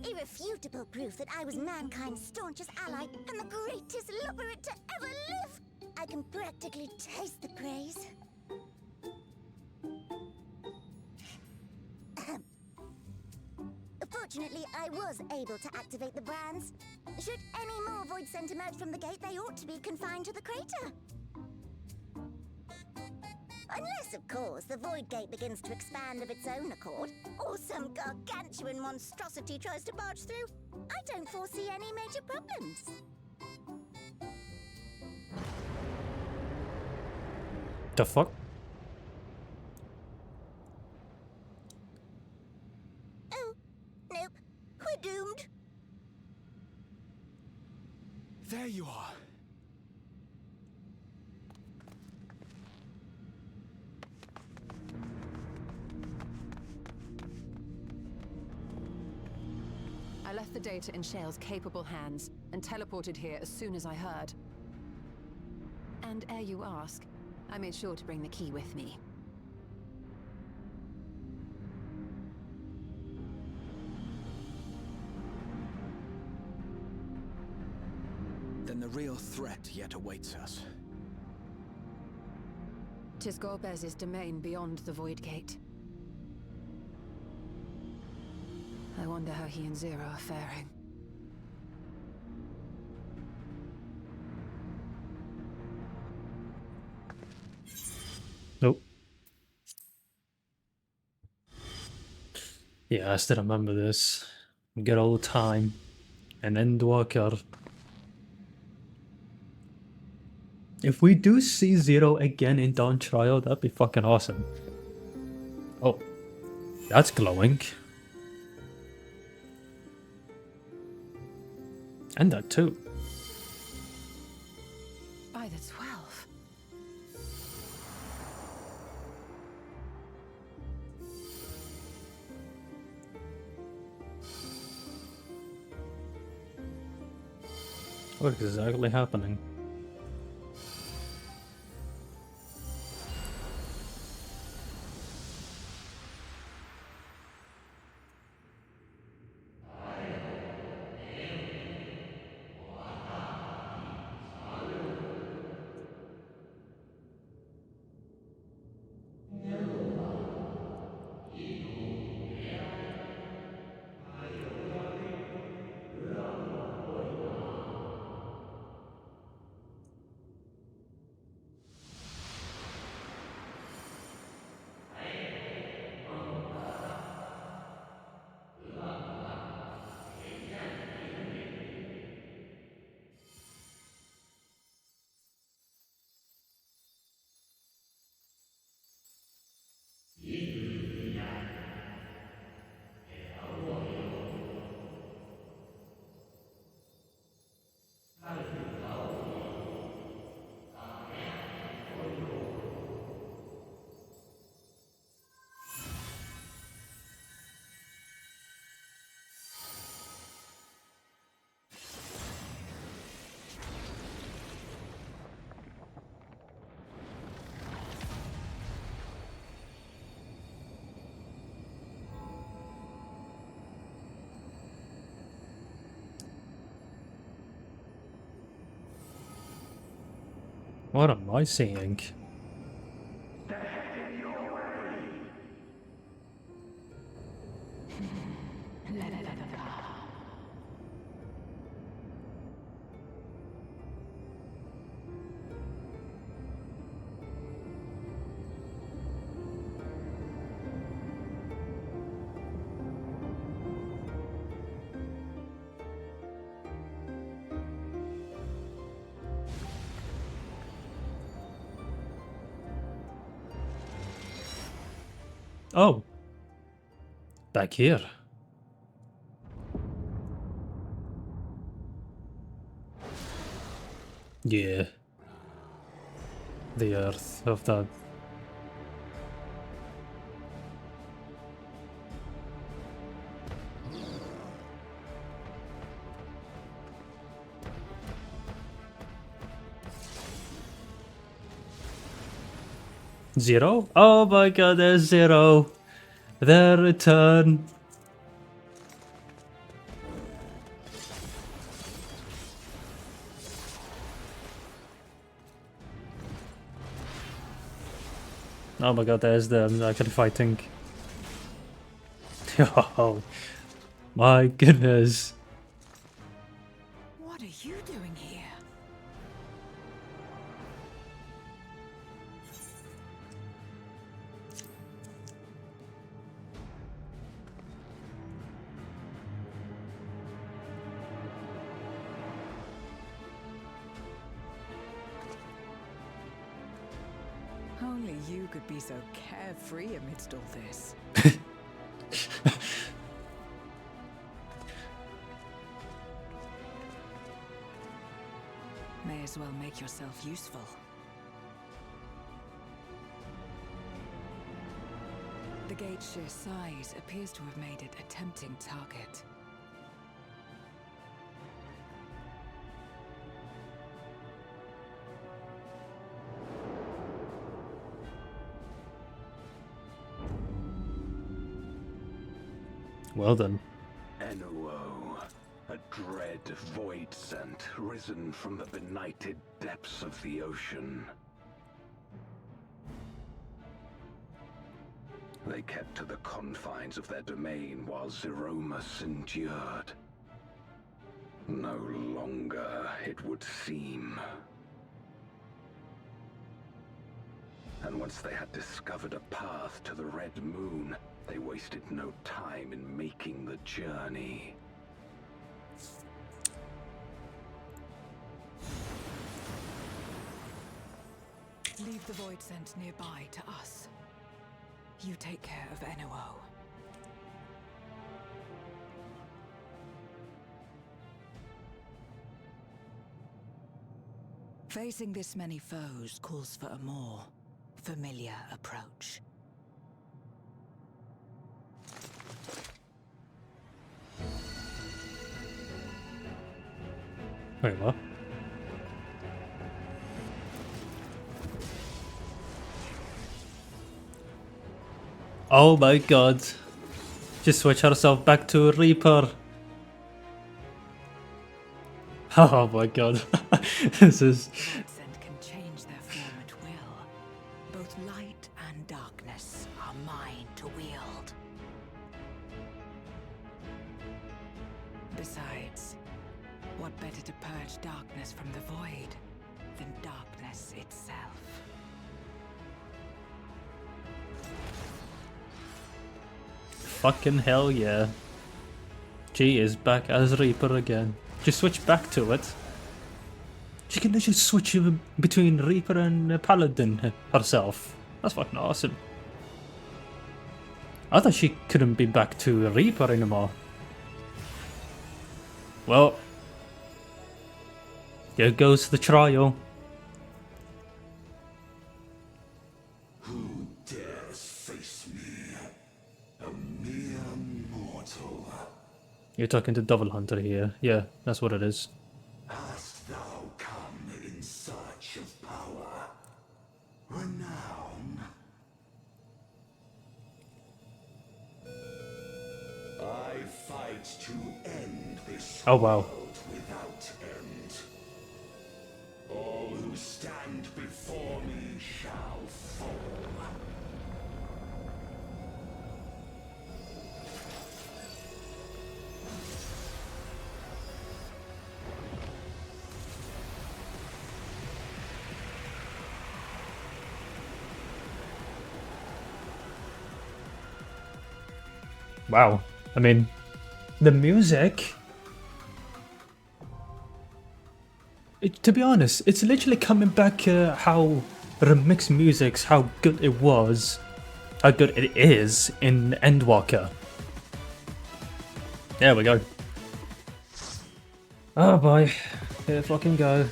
Irrefutable proof that I was mankind's staunchest ally and the greatest lubberate to ever live. I can practically taste the praise. Fortunately, I was able to activate the brands. Should any more void scent emerge from the gate, they ought to be confined to the crater. Unless, of course, the void gate begins to expand of its own accord, or some gargantuan monstrosity tries to barge through. I don't foresee any major problems. The fuck? Oh, nope. We're doomed. There you are. I left the data in Shale's capable hands and teleported here as soon as I heard. And ere you ask, I made sure to bring the key with me. Then the real threat yet awaits us. 'Tis Golbez's domain beyond the Void Gate. I wonder how he and Zero are faring. Nope. Yeah, I still remember this. Good old time. An Endwalker. If we do see Zero again in Dawntrail, that'd be fucking awesome. Oh. That's glowing. And that too. By the 12. What is exactly happening? What am I seeing? Oh. Back here. Yeah. The earth of that. Zero? Oh my god, there's Zero. Their return. Oh my god, there's them actually fighting. Oh my goodness. What are you doing here? Only you could be so carefree amidst all this. May as well make yourself useful. The gate's sheer size appears to have made it a tempting target. Well then. NOO, a dread void scent risen from the benighted depths of the ocean. They kept to the confines of their domain while Zeromus endured. No longer, it would seem. And once they had discovered a path to the Red Moon, they wasted no time in making the journey. Leave the void scent nearby to us. You take care of NOO. Facing this many foes calls for a more familiar approach. Wait, what? Oh my god. Just switch herself back to Reaper. Oh my god. This is... Scent can change their form at will. Both light and darkness are mine to wield. Besides, what better to purge darkness from the void than darkness itself? Fucking hell yeah. She is back as Reaper again. Just switch back to it. She can just switch between Reaper and Paladin herself. That's fucking awesome. I thought she couldn't be back to Reaper anymore. Well, here goes the trial. Who dares face me? A mere mortal. You're talking to Devil Hunter here. Yeah, that's what it is. Hast thou come in search of power? Renown? I fight to end this Oh wow. world without end. All who stand shall fall. Wow. I mean, the music... to be honest, it's literally coming back how remixed music's, how good it was, how good it is in Endwalker. There we go. Oh boy, here fucking go.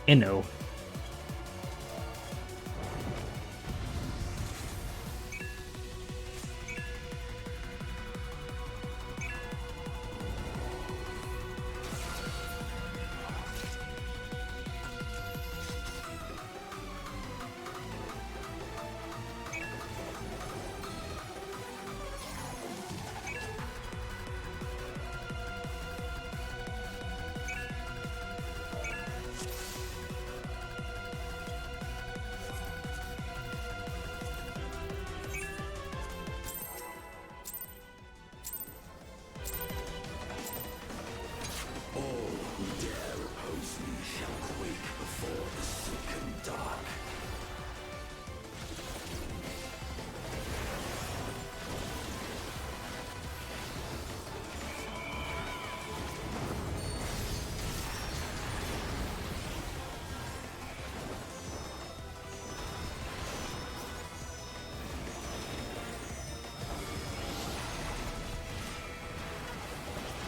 Inno.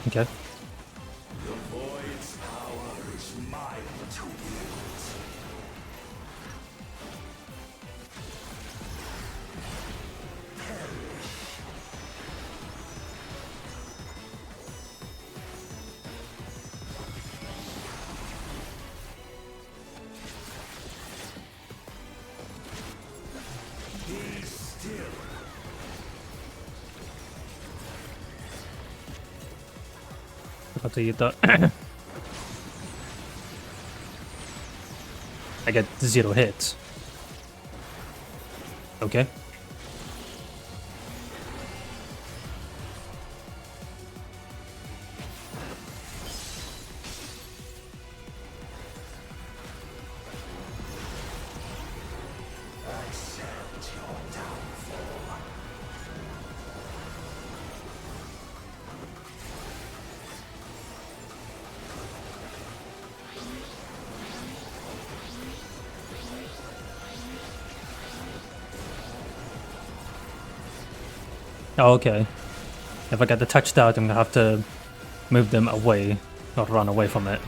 Okay. The void's power is mine to wield. Perish. Be still. I'll tell you that. I get 0 hits. Okay. Accept your downfall. Oh, okay. If I get the touchdown, I'm gonna have to move them away, not run away from it.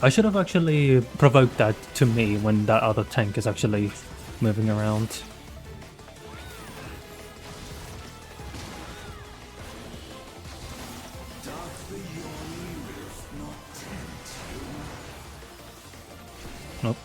I should have actually provoked that to me when that other tank is actually moving around. Nope.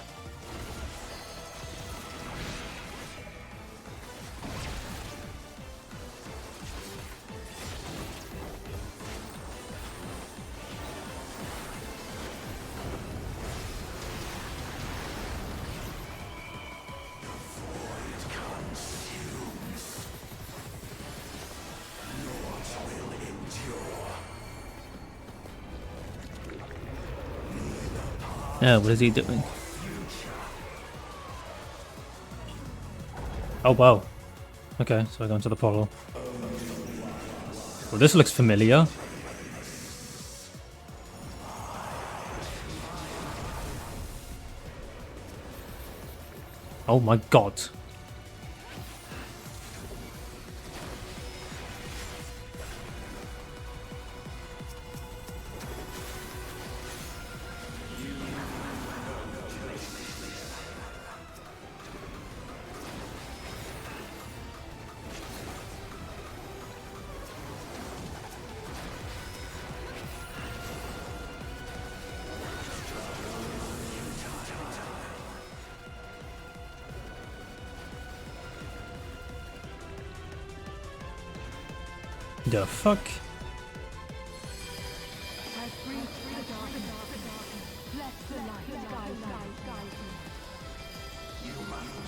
Yeah, what is he doing? Oh wow. Okay, so I go into the portal. Well, this looks familiar. Oh my god. The fuck?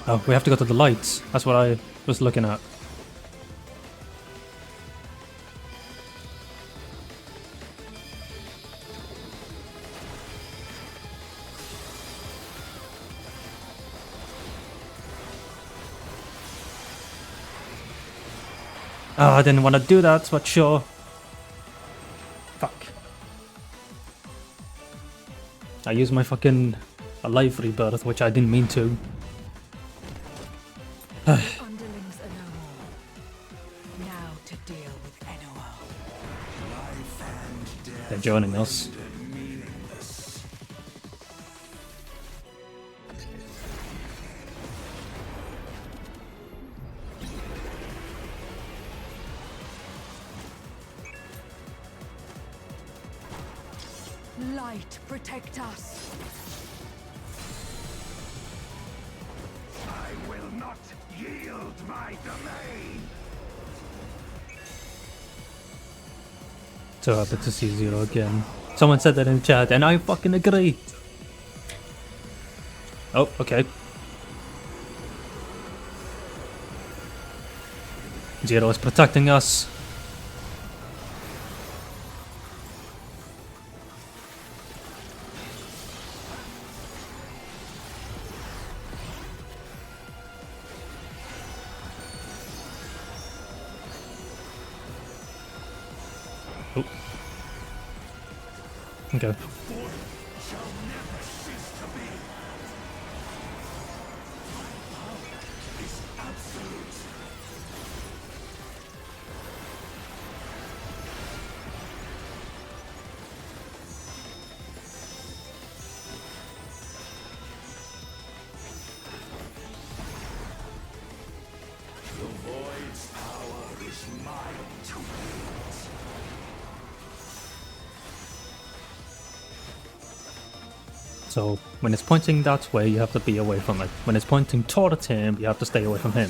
Oh, we have to go to the lights. That's what I was looking at. Oh, I didn't want to do that, but sure. Fuck. I used my fucking life rebirth, which I didn't mean to. Underlings are no more. Now to deal with NOO. They're joining us. Light, protect us. I will not yield my domain. So happy to see Zero again. Someone said that in the chat, and I fucking agree. Oh, okay. Zero is protecting us. Oh. Okay. So when it's pointing that way, you have to be away from it. When it's pointing towards him, you have to stay away from him.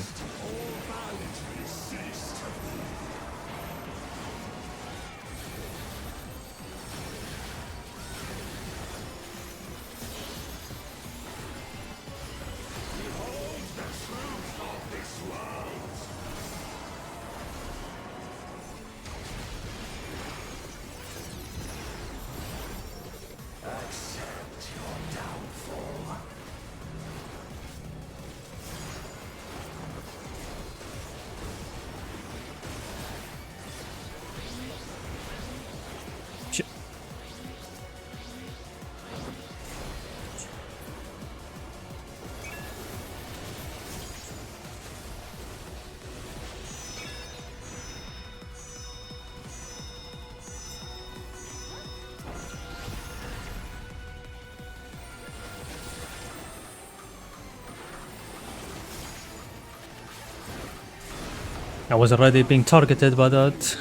I was already being targeted by that,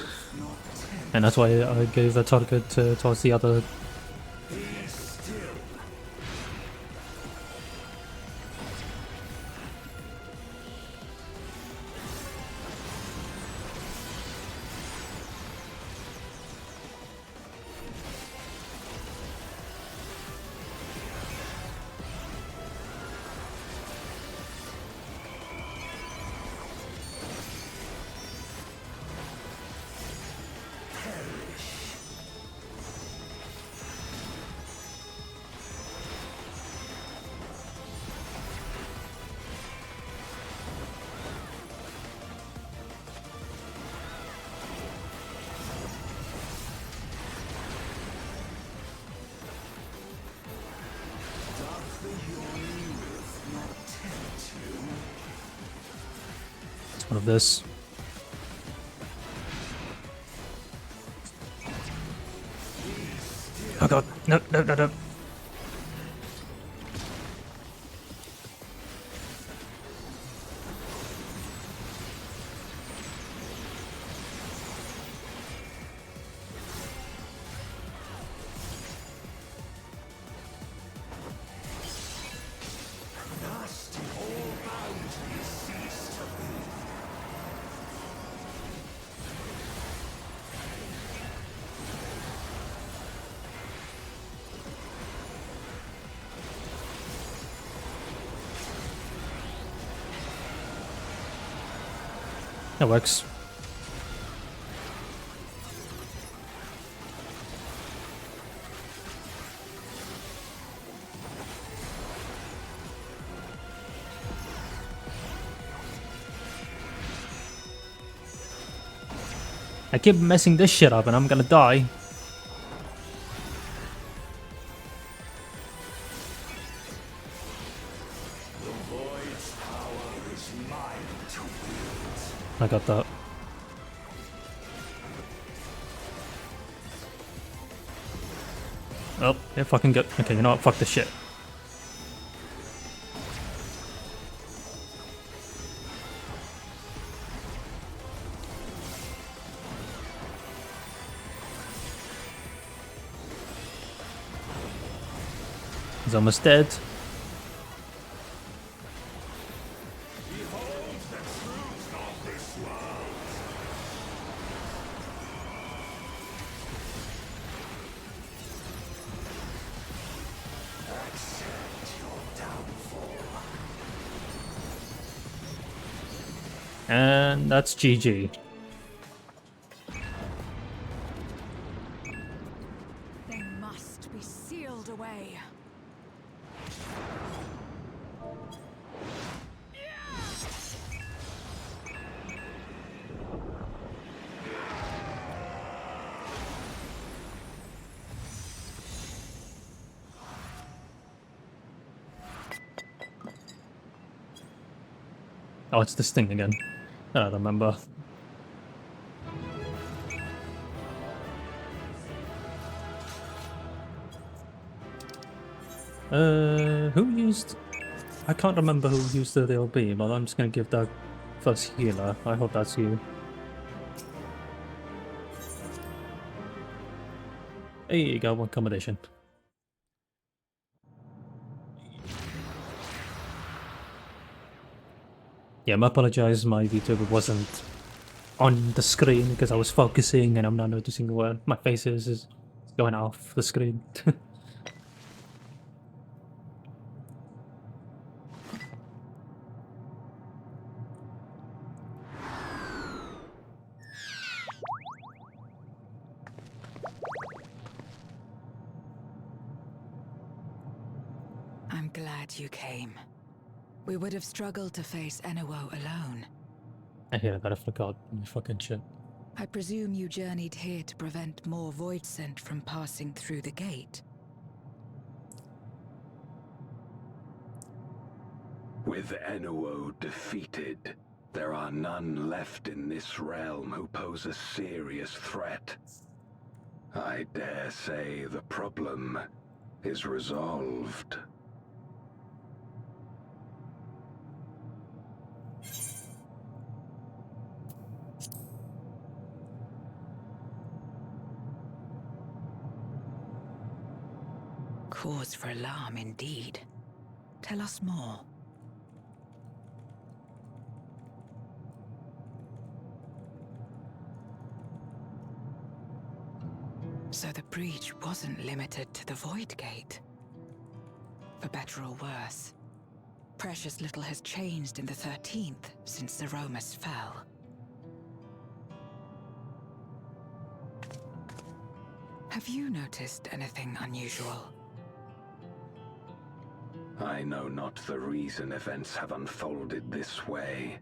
and that's why I gave the target towards the other. One of this. Oh god, no, no, no, no. That works. I keep messing this shit up and I'm gonna die. I got that. Oh, yeah, fucking good. Okay, you know what? Fuck this shit. He's almost dead. And that's GG. They must be sealed away. Oh, it's this thing again. I don't remember. Who used... I can't remember who used the LB, but I'm just gonna give that first healer. I hope that's you. Hey, you got one accommodation. Yeah, I apologize, my VTuber wasn't on the screen because I was focusing and I'm not noticing where my face is going off the screen. I'm glad you came. We would have struggled to face Enuo alone. I hear that, I forgot my fucking shit. I presume you journeyed here to prevent more void scent from passing through the gate. With Enuo defeated, there are none left in this realm who pose a serious threat. I dare say the problem is resolved. Cause for alarm indeed. Tell us more. So the breach wasn't limited to the Void Gate. For better or worse, precious little has changed in the 13th since the Romus fell. Have you noticed anything unusual? I know not the reason events have unfolded this way,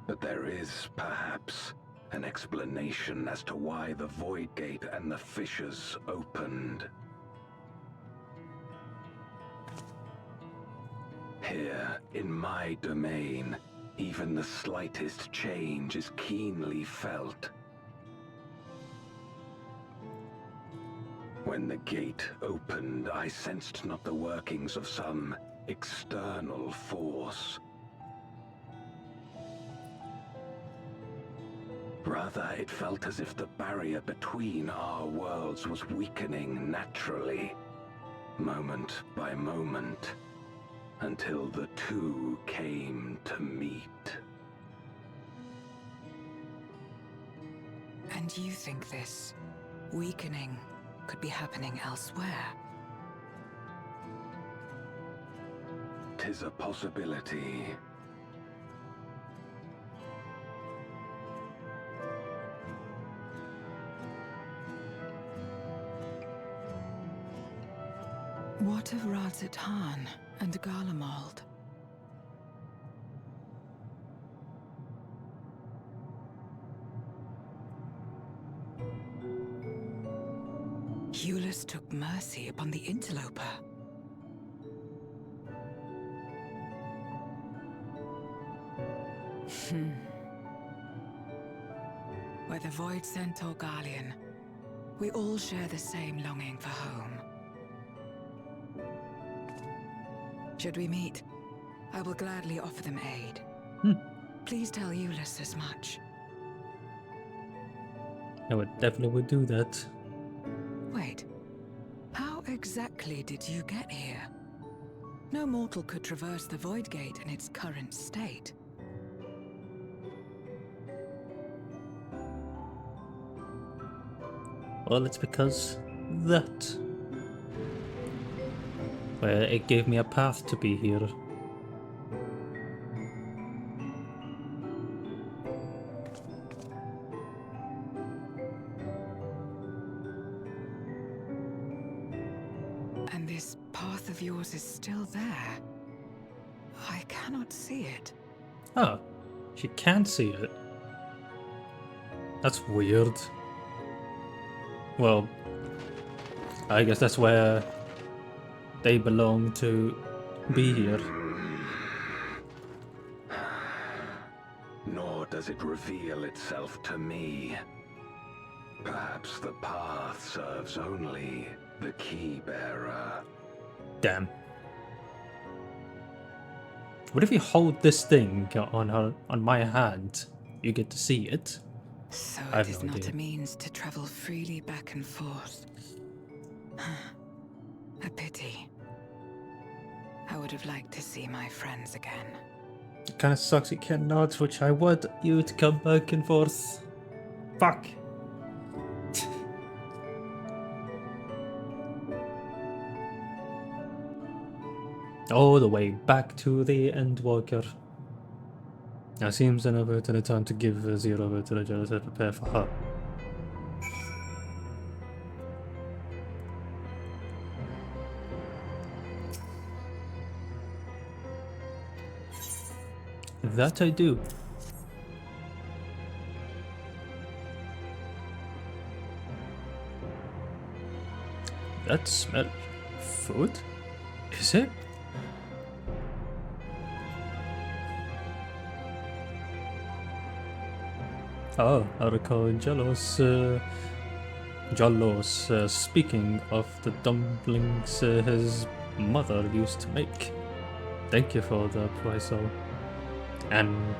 but there is, perhaps, an explanation as to why the Void Gate and the fissures opened. Here, in my domain, even the slightest change is keenly felt. When the gate opened, I sensed not the workings of some external force. Rather, it felt as if the barrier between our worlds was weakening naturally, moment by moment, until the two came to meet. And you think this weakening could be happening elsewhere? 'Tis a possibility. What of Razat-Han and Garlemald? Eulus took mercy upon the interloper. Whether Void Sent or Garlean, we all share the same longing for home. Should we meet, I will gladly offer them aid. Please tell Eulus as much. I definitely would do that. Wait, how exactly did you get here? No mortal could traverse the Void Gate in its current state. Well, it's because that. Well, it gave me a path to be here. And this path of yours is still there. I cannot see it. Oh, she can't see it. That's weird. Well, I guess that's where they belong to be here. Nor does it reveal itself to me. Perhaps the path serves only the key bearer. Damn. What if you hold this thing on my hand? You get to see it. So I it have is no not idea. a means to travel freely back and forth. A pity. I would have liked to see my friends again. It kinda sucks you cannot, which I want you to come back and forth. Fuck. All the way back to the Endwalker. Now seems an overturned time to give Zero over to the jealous and prepare for her. That I do. That smell food? Is it? Oh, I recall Jalos speaking of the dumplings his mother used to make. Thank you for the proposal and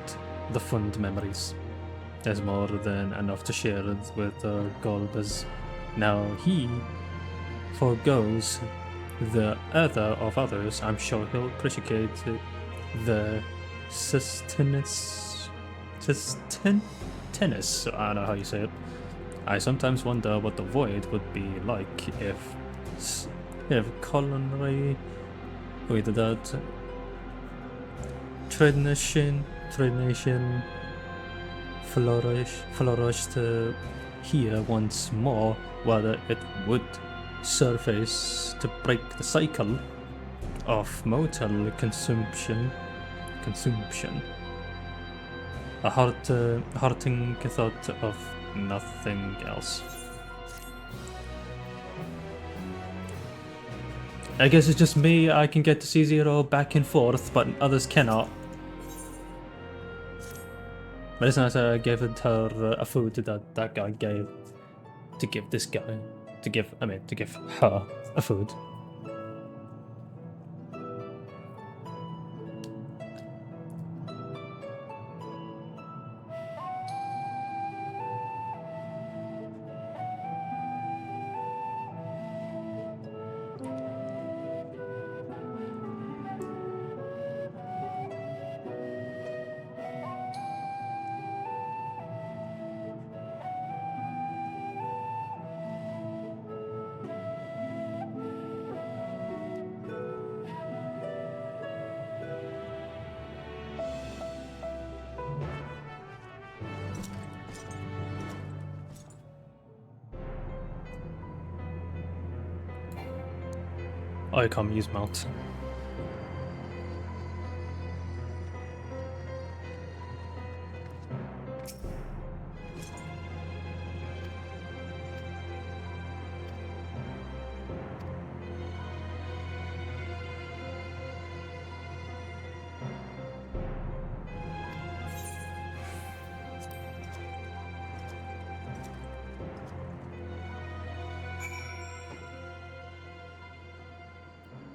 the fond memories. There's more than enough to share with Golbez. Now he forgoes the other of others. I'm sure he'll appreciate the sustenance. Tennis, I don't know how you say it. I sometimes wonder what the void would be like if culinary with that tradition flourished here once more, whether it would surface to break the cycle of mortal consumption. A hearting thought of nothing else. I guess it's just me, I can get to see Zero back and forth, but others cannot. But it's nice I gave her a food that guy gave to give this guy, to give her a food. I can't use mount.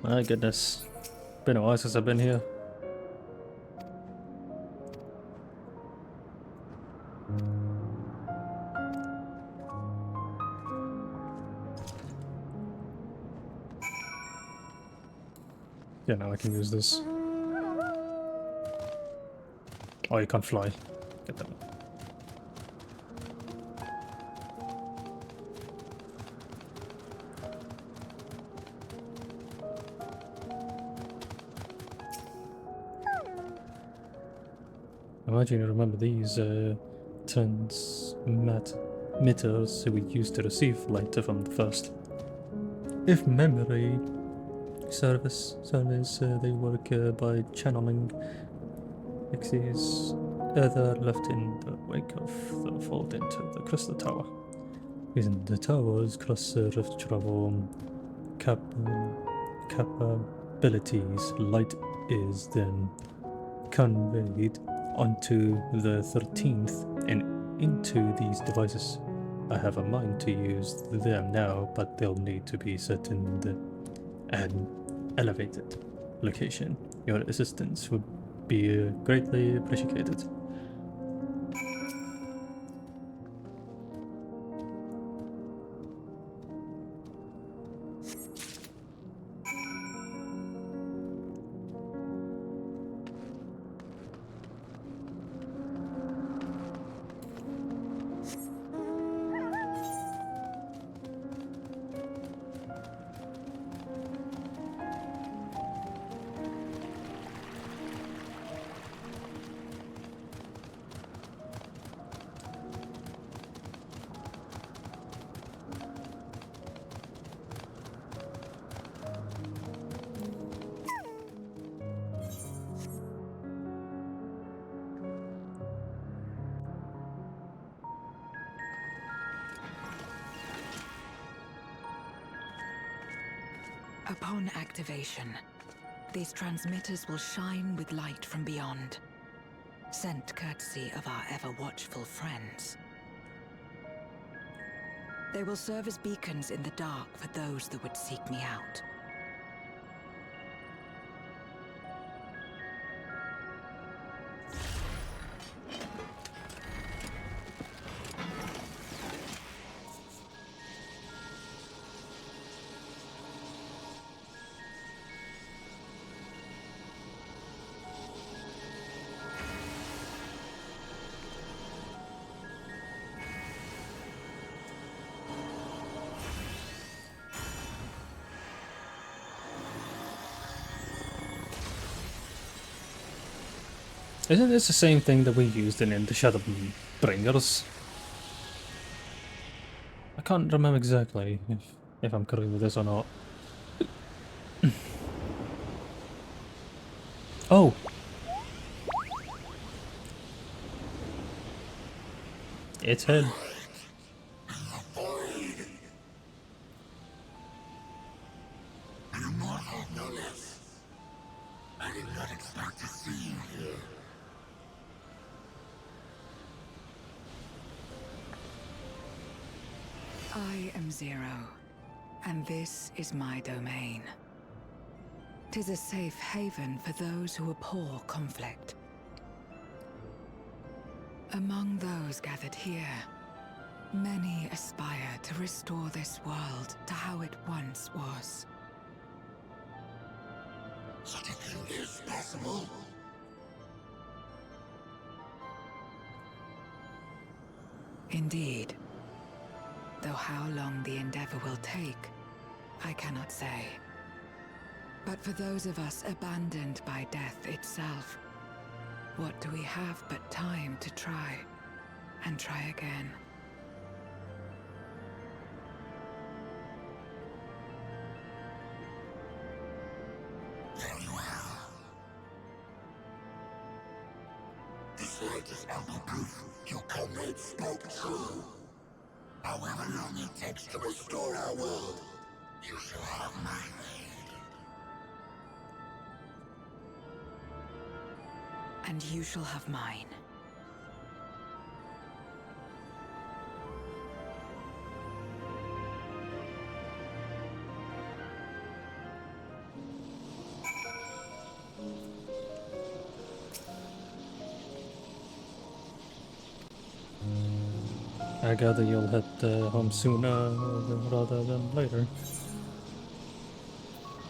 My goodness. Been a while since I've been here. Yeah, now I can use this. Oh, you can't fly. Get that. Imagine you remember these transmitters we used to receive light from the first. If memory service they work by channeling X's Ether left in the wake of the fold into the crystal tower. Using the tower's cross-rift travel capabilities, light is then conveyed onto the 13th and into these devices. I have a mind to use them now, but they'll need to be set in an elevated location. Your assistance would be greatly appreciated. Upon activation, these transmitters will shine with light from beyond, sent courtesy of our ever-watchful friends. They will serve as beacons in the dark for those that would seek me out. Isn't this the same thing that we used in the Shadowbringers? I can't remember exactly if I'm correct with this or not. Oh! It's him. I am Zero, and this is my domain. 'Tis a safe haven for those who abhor conflict. Among those gathered here, many aspire to restore this world to how it once was. Such a thing is possible. Indeed. Though how long the endeavor will take, I cannot say. But for those of us abandoned by death itself, what do we have but time to try, and try again? fight is unproof, you cannot stop true. However long it takes to restore our world, you shall have my aid. And you shall have mine. I gather you'll head home sooner rather than later.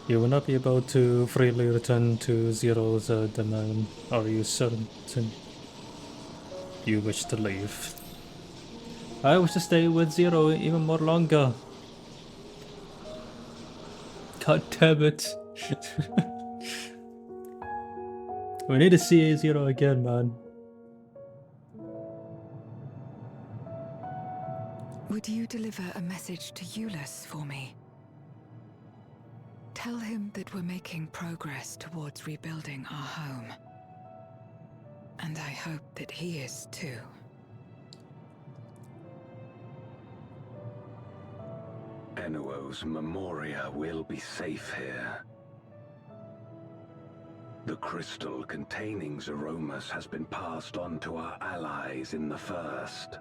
You will not be able to freely return to Zero's domain. Are you certain you wish to leave? I wish to stay with Zero even more longer. God damn it. We need to see Zero again, man. Would you deliver a message to Euless for me? Tell him that we're making progress towards rebuilding our home. And I hope that he is too. Enuo's Memoria will be safe here. The crystal containing Zeromus has been passed on to our allies in the First.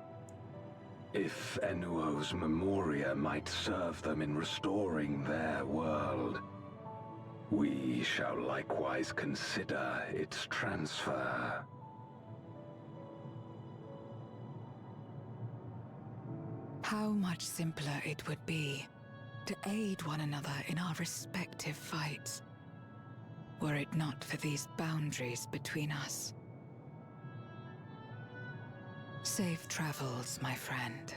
If Enuo's Memoria might serve them in restoring their world, we shall likewise consider its transfer. How much simpler it would be to aid one another in our respective fights, were it not for these boundaries between us. Safe travels, my friend.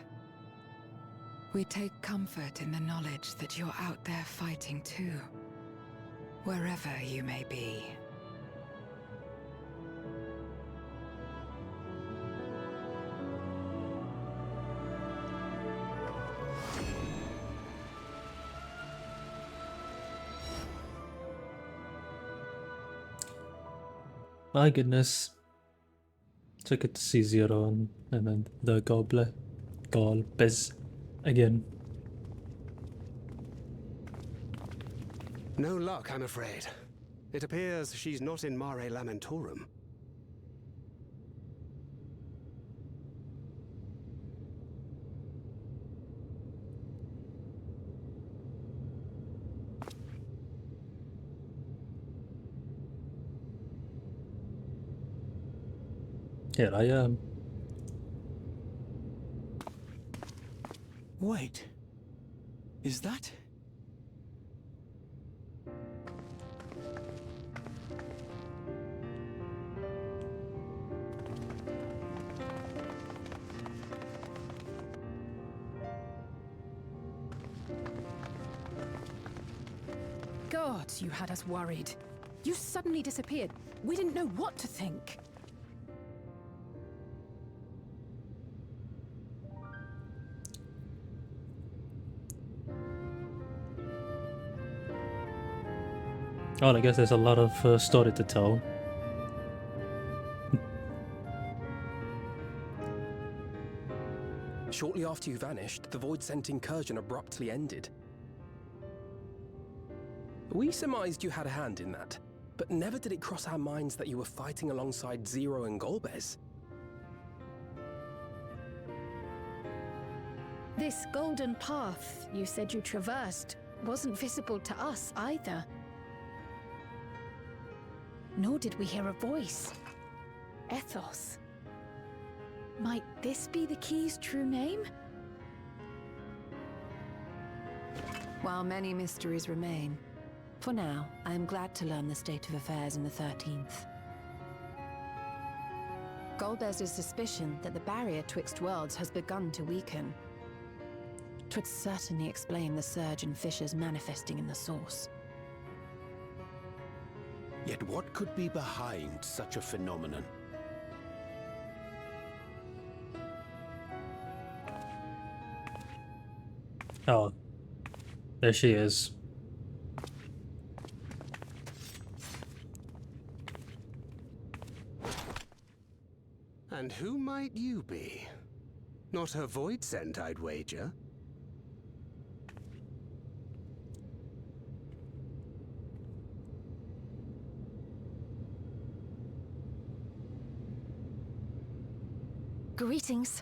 We take comfort in the knowledge that you're out there fighting too, wherever you may be. My goodness. So good to see Zero and then the Golbez again. No luck, I'm afraid. It appears she's not in Mare Lamentorum. Here I am. Wait. Is that... God, you had us worried. You suddenly disappeared. We didn't know what to think. Well, I guess there's a lot of story to tell. Shortly after you vanished, the Void-sent incursion abruptly ended. We surmised you had a hand in that, but never did it cross our minds that you were fighting alongside Zero and Golbez. This golden path you said you traversed wasn't visible to us either. Nor did we hear a voice. Ethos. Might this be the key's true name? While many mysteries remain, for now, I am glad to learn the state of affairs in the 13th. Golbez's suspicion that the barrier twixt worlds has begun to weaken. 'Twould certainly explain the surge in fissures manifesting in the source. Yet what could be behind such a phenomenon? Oh, there she is. And who might you be? Not her void scent, I'd wager. Greetings.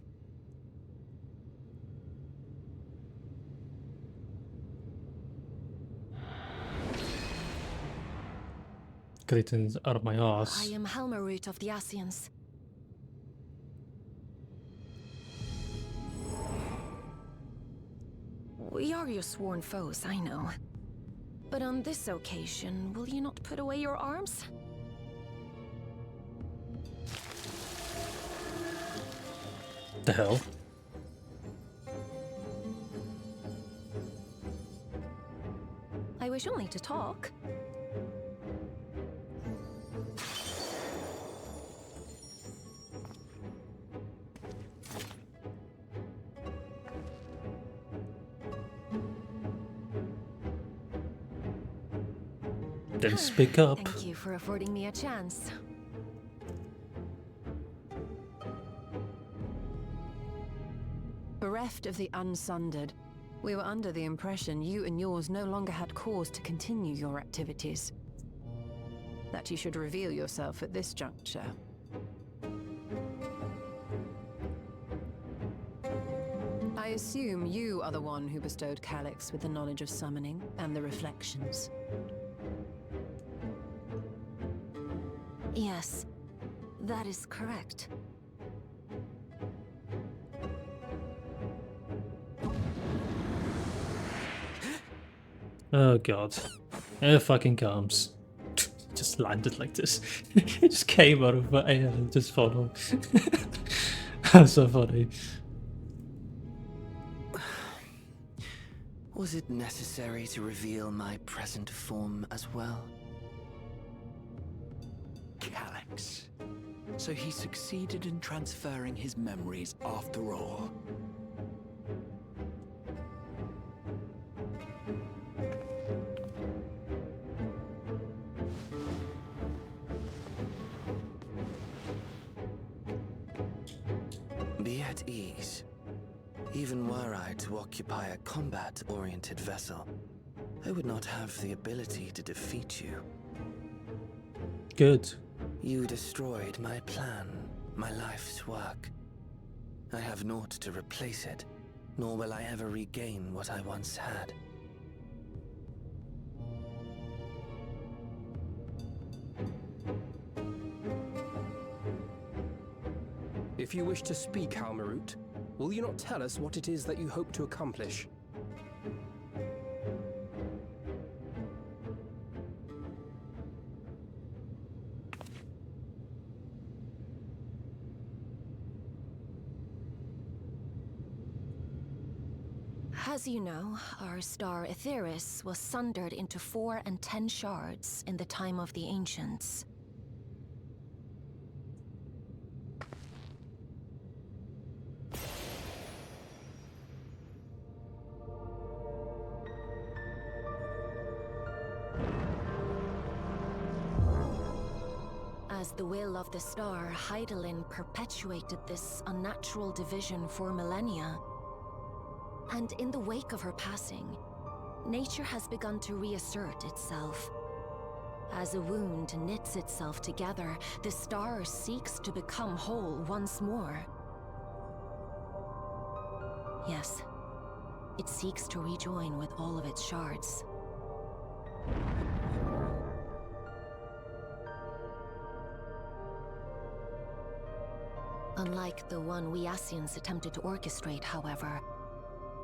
Greetings are my ass. I am Helmarut of the Asians. We are your sworn foes, I know. But on this occasion, will you not put away your arms? The hell? I wish only to talk. Then speak up. Thank you for affording me a chance. Bereft of the Unsundered, we were under the impression you and yours no longer had cause to continue your activities. That you should reveal yourself at this juncture. I assume you are the one who bestowed Calyx with the knowledge of summoning and the reflections. Yes, that is correct. Oh god. Here fucking comes. Just landed like this. It just came out of my air and just followed. That's so funny. Was it necessary to reveal my present form as well? Calyx. So he succeeded in transferring his memories after all. Be at ease. Even were I to occupy a combat-oriented vessel, I would not have the ability to defeat you. Good. You destroyed my plan, my life's work. I have naught to replace it, nor will I ever regain what I once had. If you wish to speak, Helmarut, will you not tell us what it is that you hope to accomplish? As you know, our star Aetheris was sundered into 4 and 10 shards in the time of the Ancients. As the will of the star, Hydaelyn perpetuated this unnatural division for millennia. And in the wake of her passing, nature has begun to reassert itself. As a wound knits itself together, the star seeks to become whole once more. Yes, it seeks to rejoin with all of its shards. Unlike the one we Asians attempted to orchestrate, however,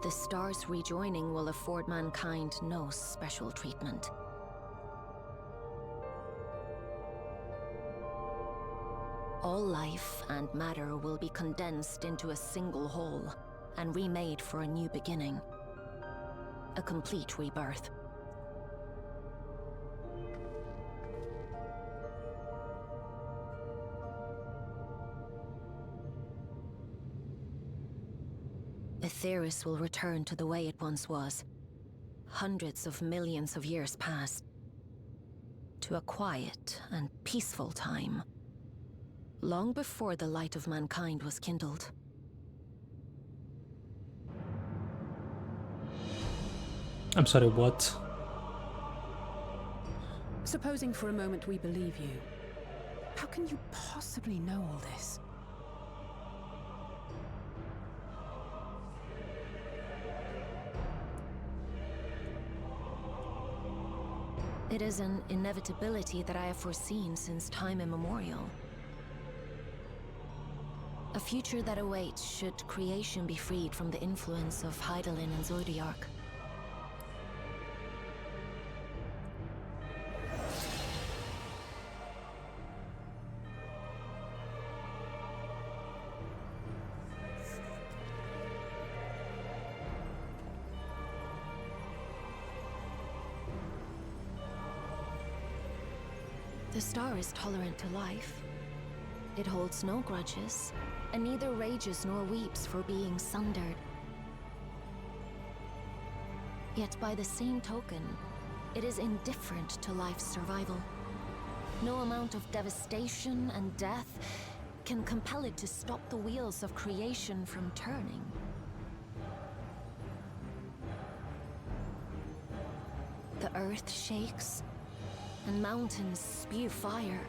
the star's rejoining will afford mankind no special treatment. All life and matter will be condensed into a single whole, and remade for a new beginning. A complete rebirth. Aetheris will return to the way it once was. Hundreds of millions of years past. To a quiet and peaceful time. long before the light of mankind was kindled. I'm sorry, what? Supposing for a moment we believe you, how can you possibly know all this? It is an inevitability that I have foreseen since time immemorial. A future that awaits should creation be freed from the influence of Hydaelyn and Zodiark. The star is tolerant to life. It holds no grudges, and neither rages nor weeps for being sundered. Yet by the same token, it is indifferent to life's survival. No amount of devastation and death can compel it to stop the wheels of creation from turning. The earth shakes, and mountains spew fire.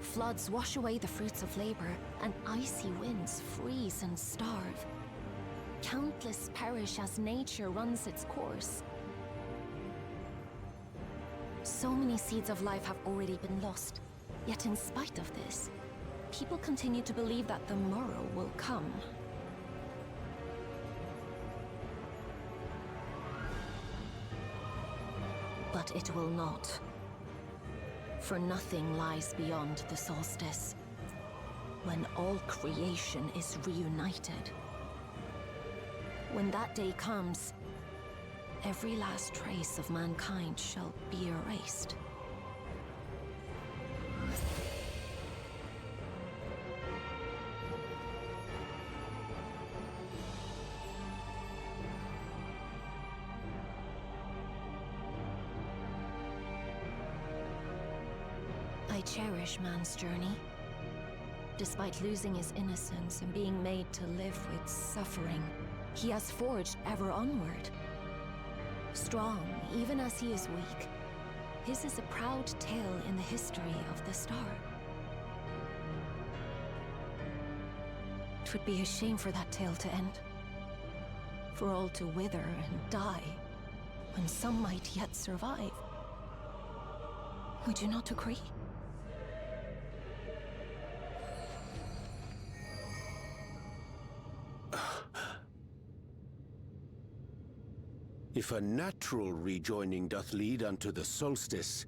Floods wash away the fruits of labor, and icy winds freeze and starve. Countless perish as nature runs its course. So many seeds of life have already been lost, yet in spite of this, people continue to believe that the morrow will come. But it will not. For nothing lies beyond the solstice, when all creation is reunited. When that day comes, every last trace of mankind shall be erased. I cherish man's journey. Despite losing his innocence and being made to live with suffering, he has forged ever onward. Strong, even as he is weak, his is a proud tale in the history of the star. It would be a shame for that tale to end. For all to wither and die, when some might yet survive. Would you not agree? If a natural rejoining doth lead unto the solstice,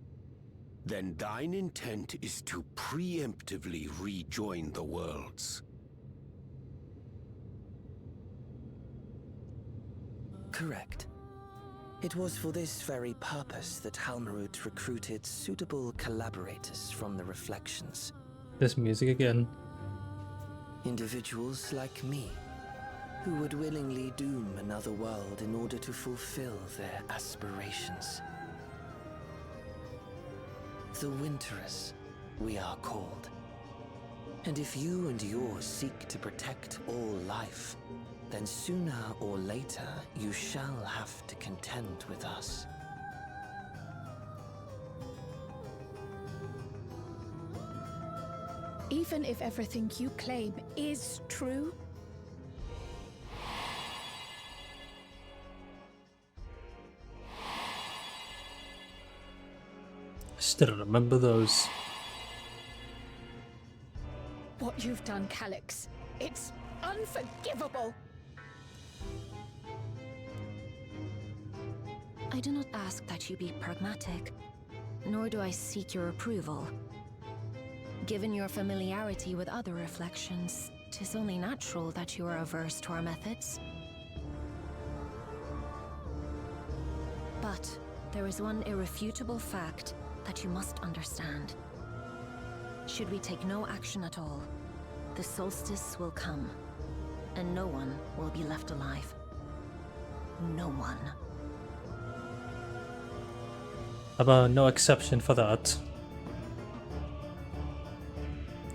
then thine intent is to preemptively rejoin the worlds. Correct. It was for this very purpose that Halmarut recruited suitable collaborators from the Reflections. This music again. Individuals like me, who would willingly doom another world in order to fulfill their aspirations. The Winterers, we are called. And if you and yours seek to protect all life, then sooner or later you shall have to contend with us. Even if everything you claim is true, Still remember those. what you've done, Calyx, it's unforgivable. I do not ask that you be pragmatic, nor do I seek your approval. Given your familiarity with other reflections, 'tis only natural that you are averse to our methods. But there is one irrefutable fact that you must understand. Should we take no action at all, the solstice will come, and no one will be left alive. No one. Aber no exception for that.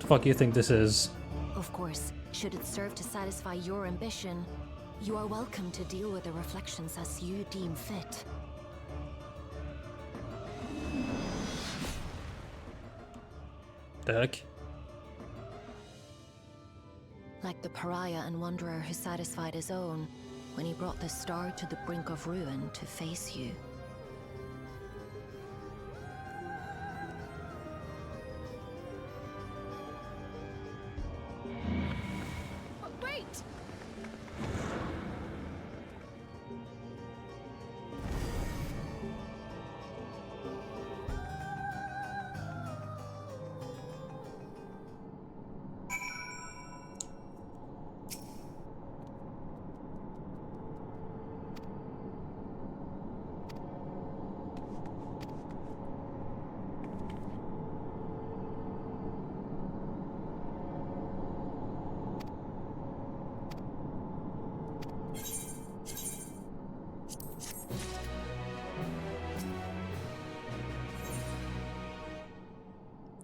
fuck you think this is? Of course, should it serve to satisfy your ambition, you are welcome to deal with the reflections as you deem fit. The heck? Like the pariah and wanderer who satisfied his own when he brought the star to the brink of ruin to face you. Wait!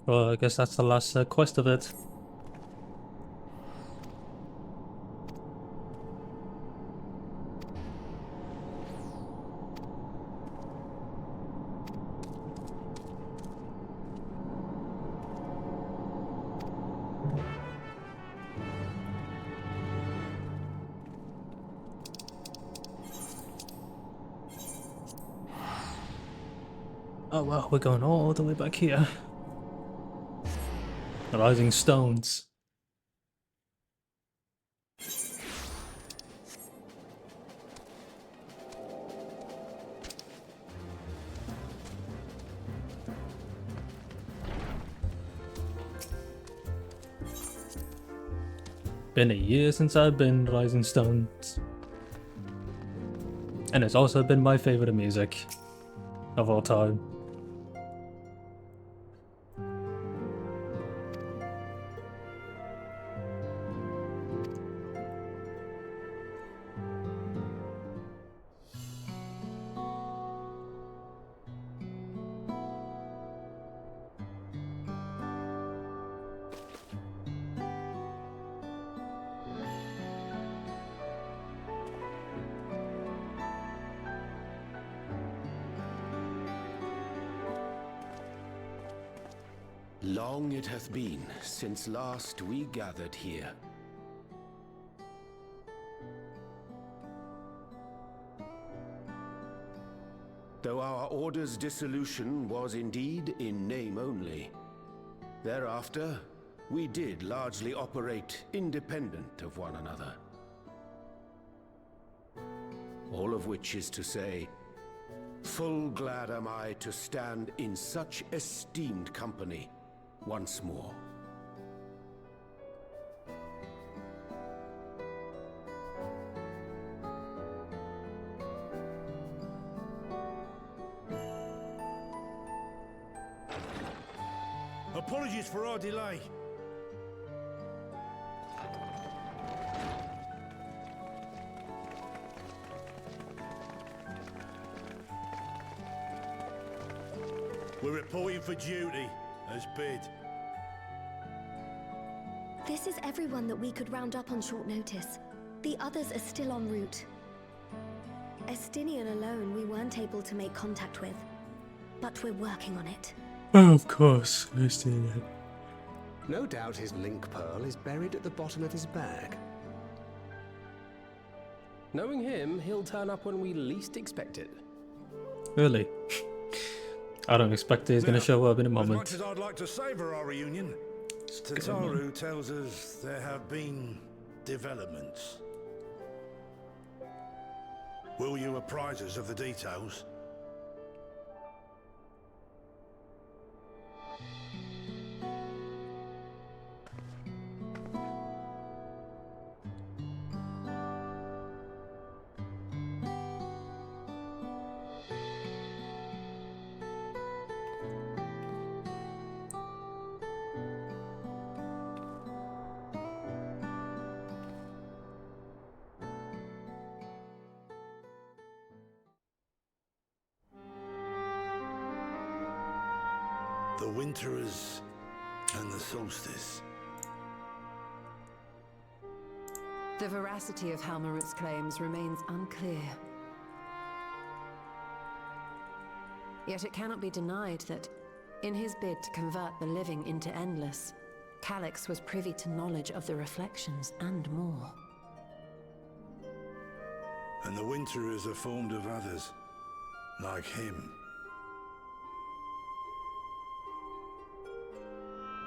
Well, I guess that's the last quest of it. Oh wow, we're going all the way back here. The Rising Stones. Been a year since I've been Rising Stones. And it's also been my favorite music of all time. Long it hath been since last we gathered here. Though our order's dissolution was indeed in name only, thereafter we did largely operate independent of one another. All of which is to say, full glad am I to stand in such esteemed company once more. Apologies for our delay. We're reporting for duty, as bid. This is everyone that we could round up on short notice. The others are still en route. Estinian alone we weren't able to make contact with, but we're working on it. Of course, Estinian. No doubt his link pearl is buried at the bottom of his bag. Knowing him, he'll turn up when we least expect it. Really? I don't expect he's going to show up in a moment. As much as I'd like to savour our reunion, Tataru tells us there have been developments. Will you apprise us of the details? The Winterers and the Solstice. The veracity of Halmarut's claims remains unclear. Yet it cannot be denied that, in his bid to convert the living into endless, Calix was privy to knowledge of the reflections and more. And the Winterers are formed of others, like him.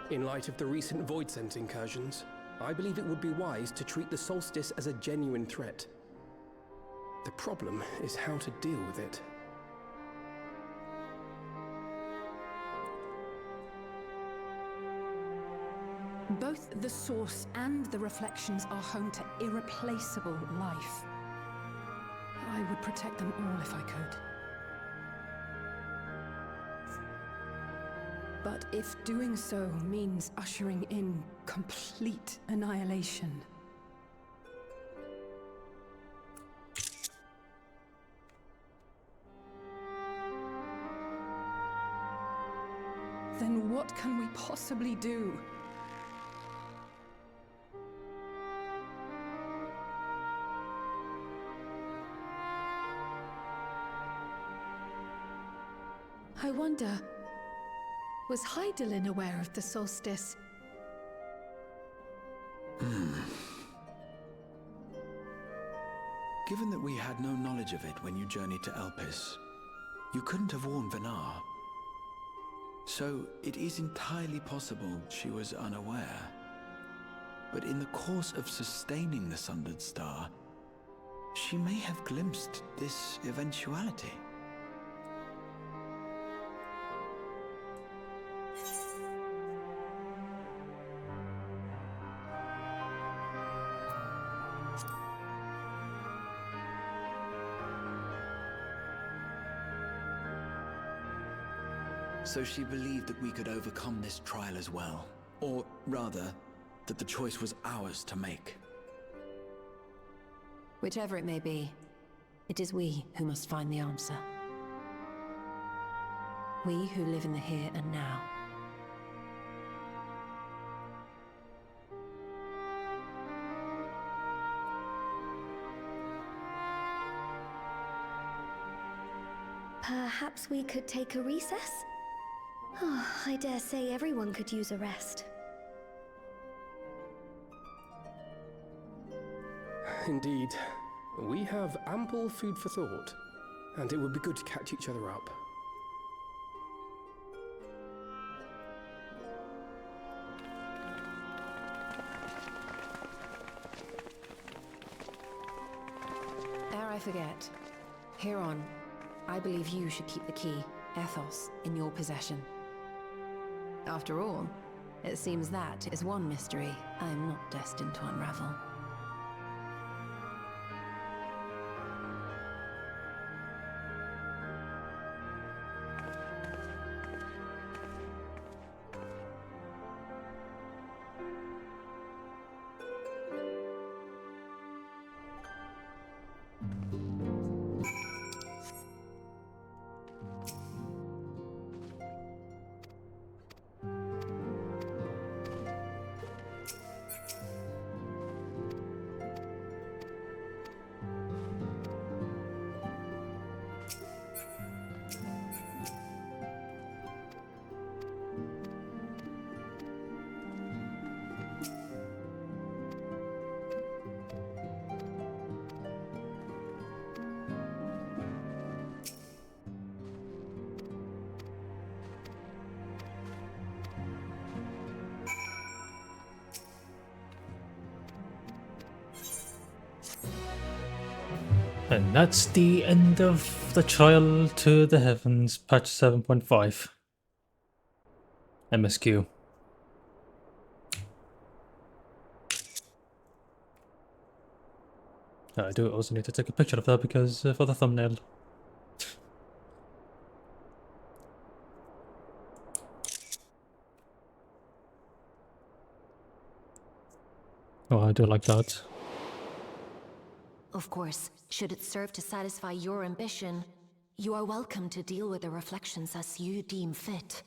In light of the recent Void Scent incursions, I believe it would be wise to treat the Solstice as a genuine threat. The problem is how to deal with it. Both the Source and the Reflections are home to irreplaceable life. I would protect them all if I could. But if doing so means ushering in complete annihilation, then what can we possibly do? I wonder, was Hydaelyn aware of the solstice? Given that we had no knowledge of it when you journeyed to Elpis, you couldn't have warned Venar. So it is entirely possible she was unaware. But in the course of sustaining the Sundered Star, she may have glimpsed this eventuality. So she believed that we could overcome this trial as well. Or rather, that the choice was ours to make. Whichever it may be, it is we who must find the answer. We who live in the here and now. Perhaps we could take a recess? Oh, I dare say everyone could use a rest. Indeed. We have ample food for thought, and it would be good to catch each other up. Ere I forget, Hereon, I believe you should keep the key, Ethos, in your possession. After all, it seems that is one mystery I am not destined to unravel. And that's the end of the Trial to the Heavens, patch 7.5. MSQ. I do also need to take a picture of that because for the thumbnail. Oh, I do like that. Of course, should it serve to satisfy your ambition, you are welcome to deal with the reflections as you deem fit.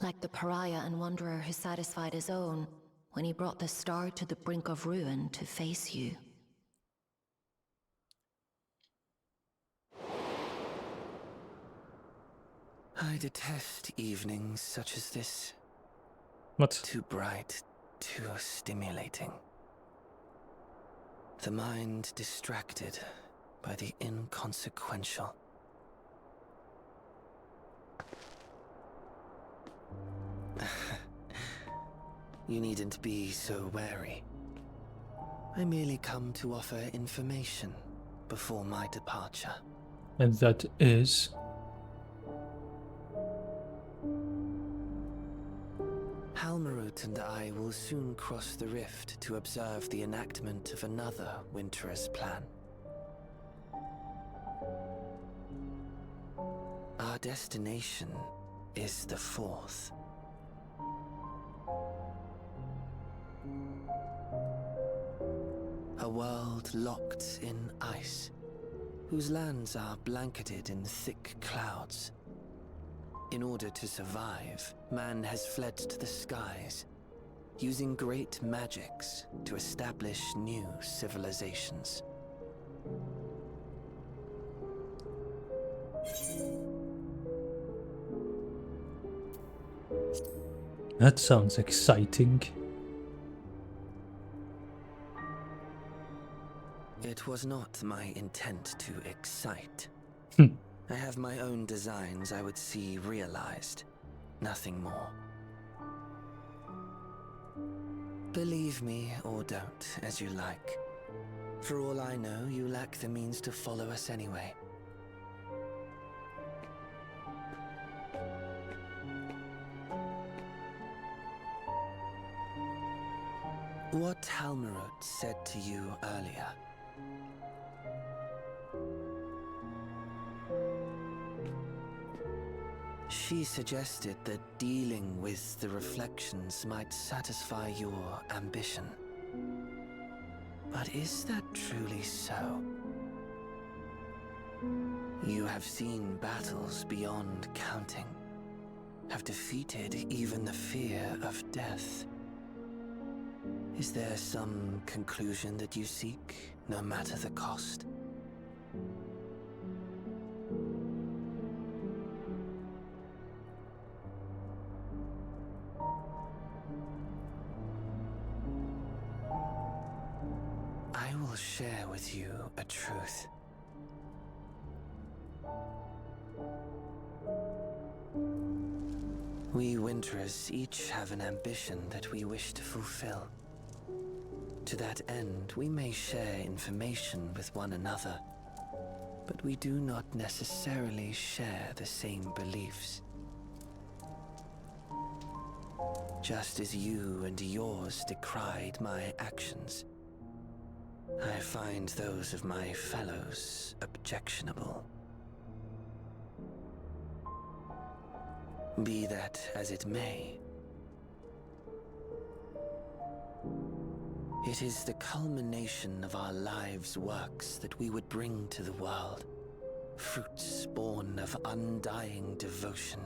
Like the pariah and wanderer who satisfied his own when he brought the star to the brink of ruin to face you. I detest evenings such as this. What? Too bright, too stimulating. The mind distracted by the inconsequential. You needn't be so wary. I merely come to offer information before my departure. And that is... Halmarut and I will soon cross the rift to observe the enactment of another Winter's plan. Our destination is the fourth. A world locked in ice, whose lands are blanketed in thick clouds. In order to survive, man has fled to the skies, using great magics to establish new civilizations. That sounds exciting. It was not my intent to excite. Hmm. I have my own designs I would see realized, nothing more. Believe me or don't, as you like. For all I know, you lack the means to follow us anyway. What Halmarut said to you earlier. She suggested that dealing with the reflections might satisfy your ambition. But is that truly so? You have seen battles beyond counting, have defeated even the fear of death. Is there some conclusion that you seek, no matter the cost? I will share with you a truth. We Winterers each have an ambition that we wish to fulfill. To that end, we may share information with one another, but we do not necessarily share the same beliefs. Just as you and yours decried my actions, I find those of my fellows objectionable. Be that as it may, it is the culmination of our lives' works that we would bring to the world, fruits born of undying devotion,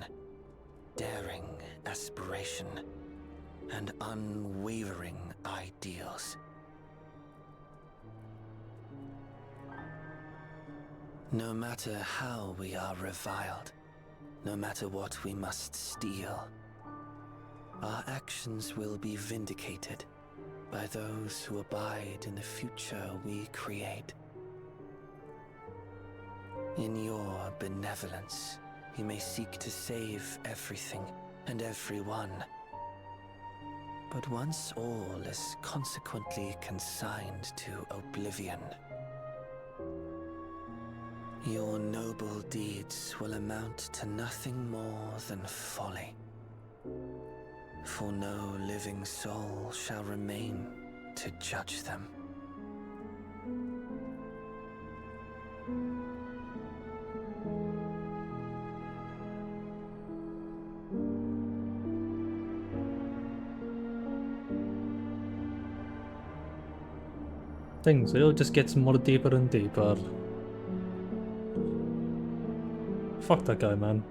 daring aspiration, and unwavering ideals. No matter how we are reviled, no matter what we must steal, our actions will be vindicated by those who abide in the future we create. In your benevolence, you may seek to save everything and everyone. But once all is consequently consigned to oblivion, your noble deeds will amount to nothing more than folly. For no living soul shall remain to judge them. Things, it all just gets more deeper and deeper. Fuck that guy, man.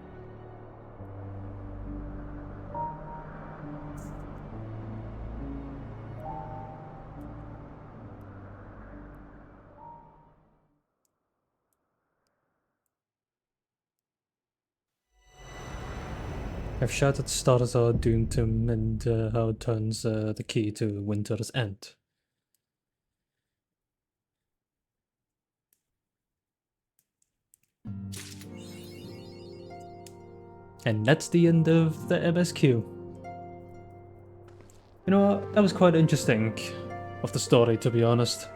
I've shattered stars are doomed to and how it turns the key to Winter's End. And that's the end of the MSQ. You know what, that was quite interesting of the story, to be honest.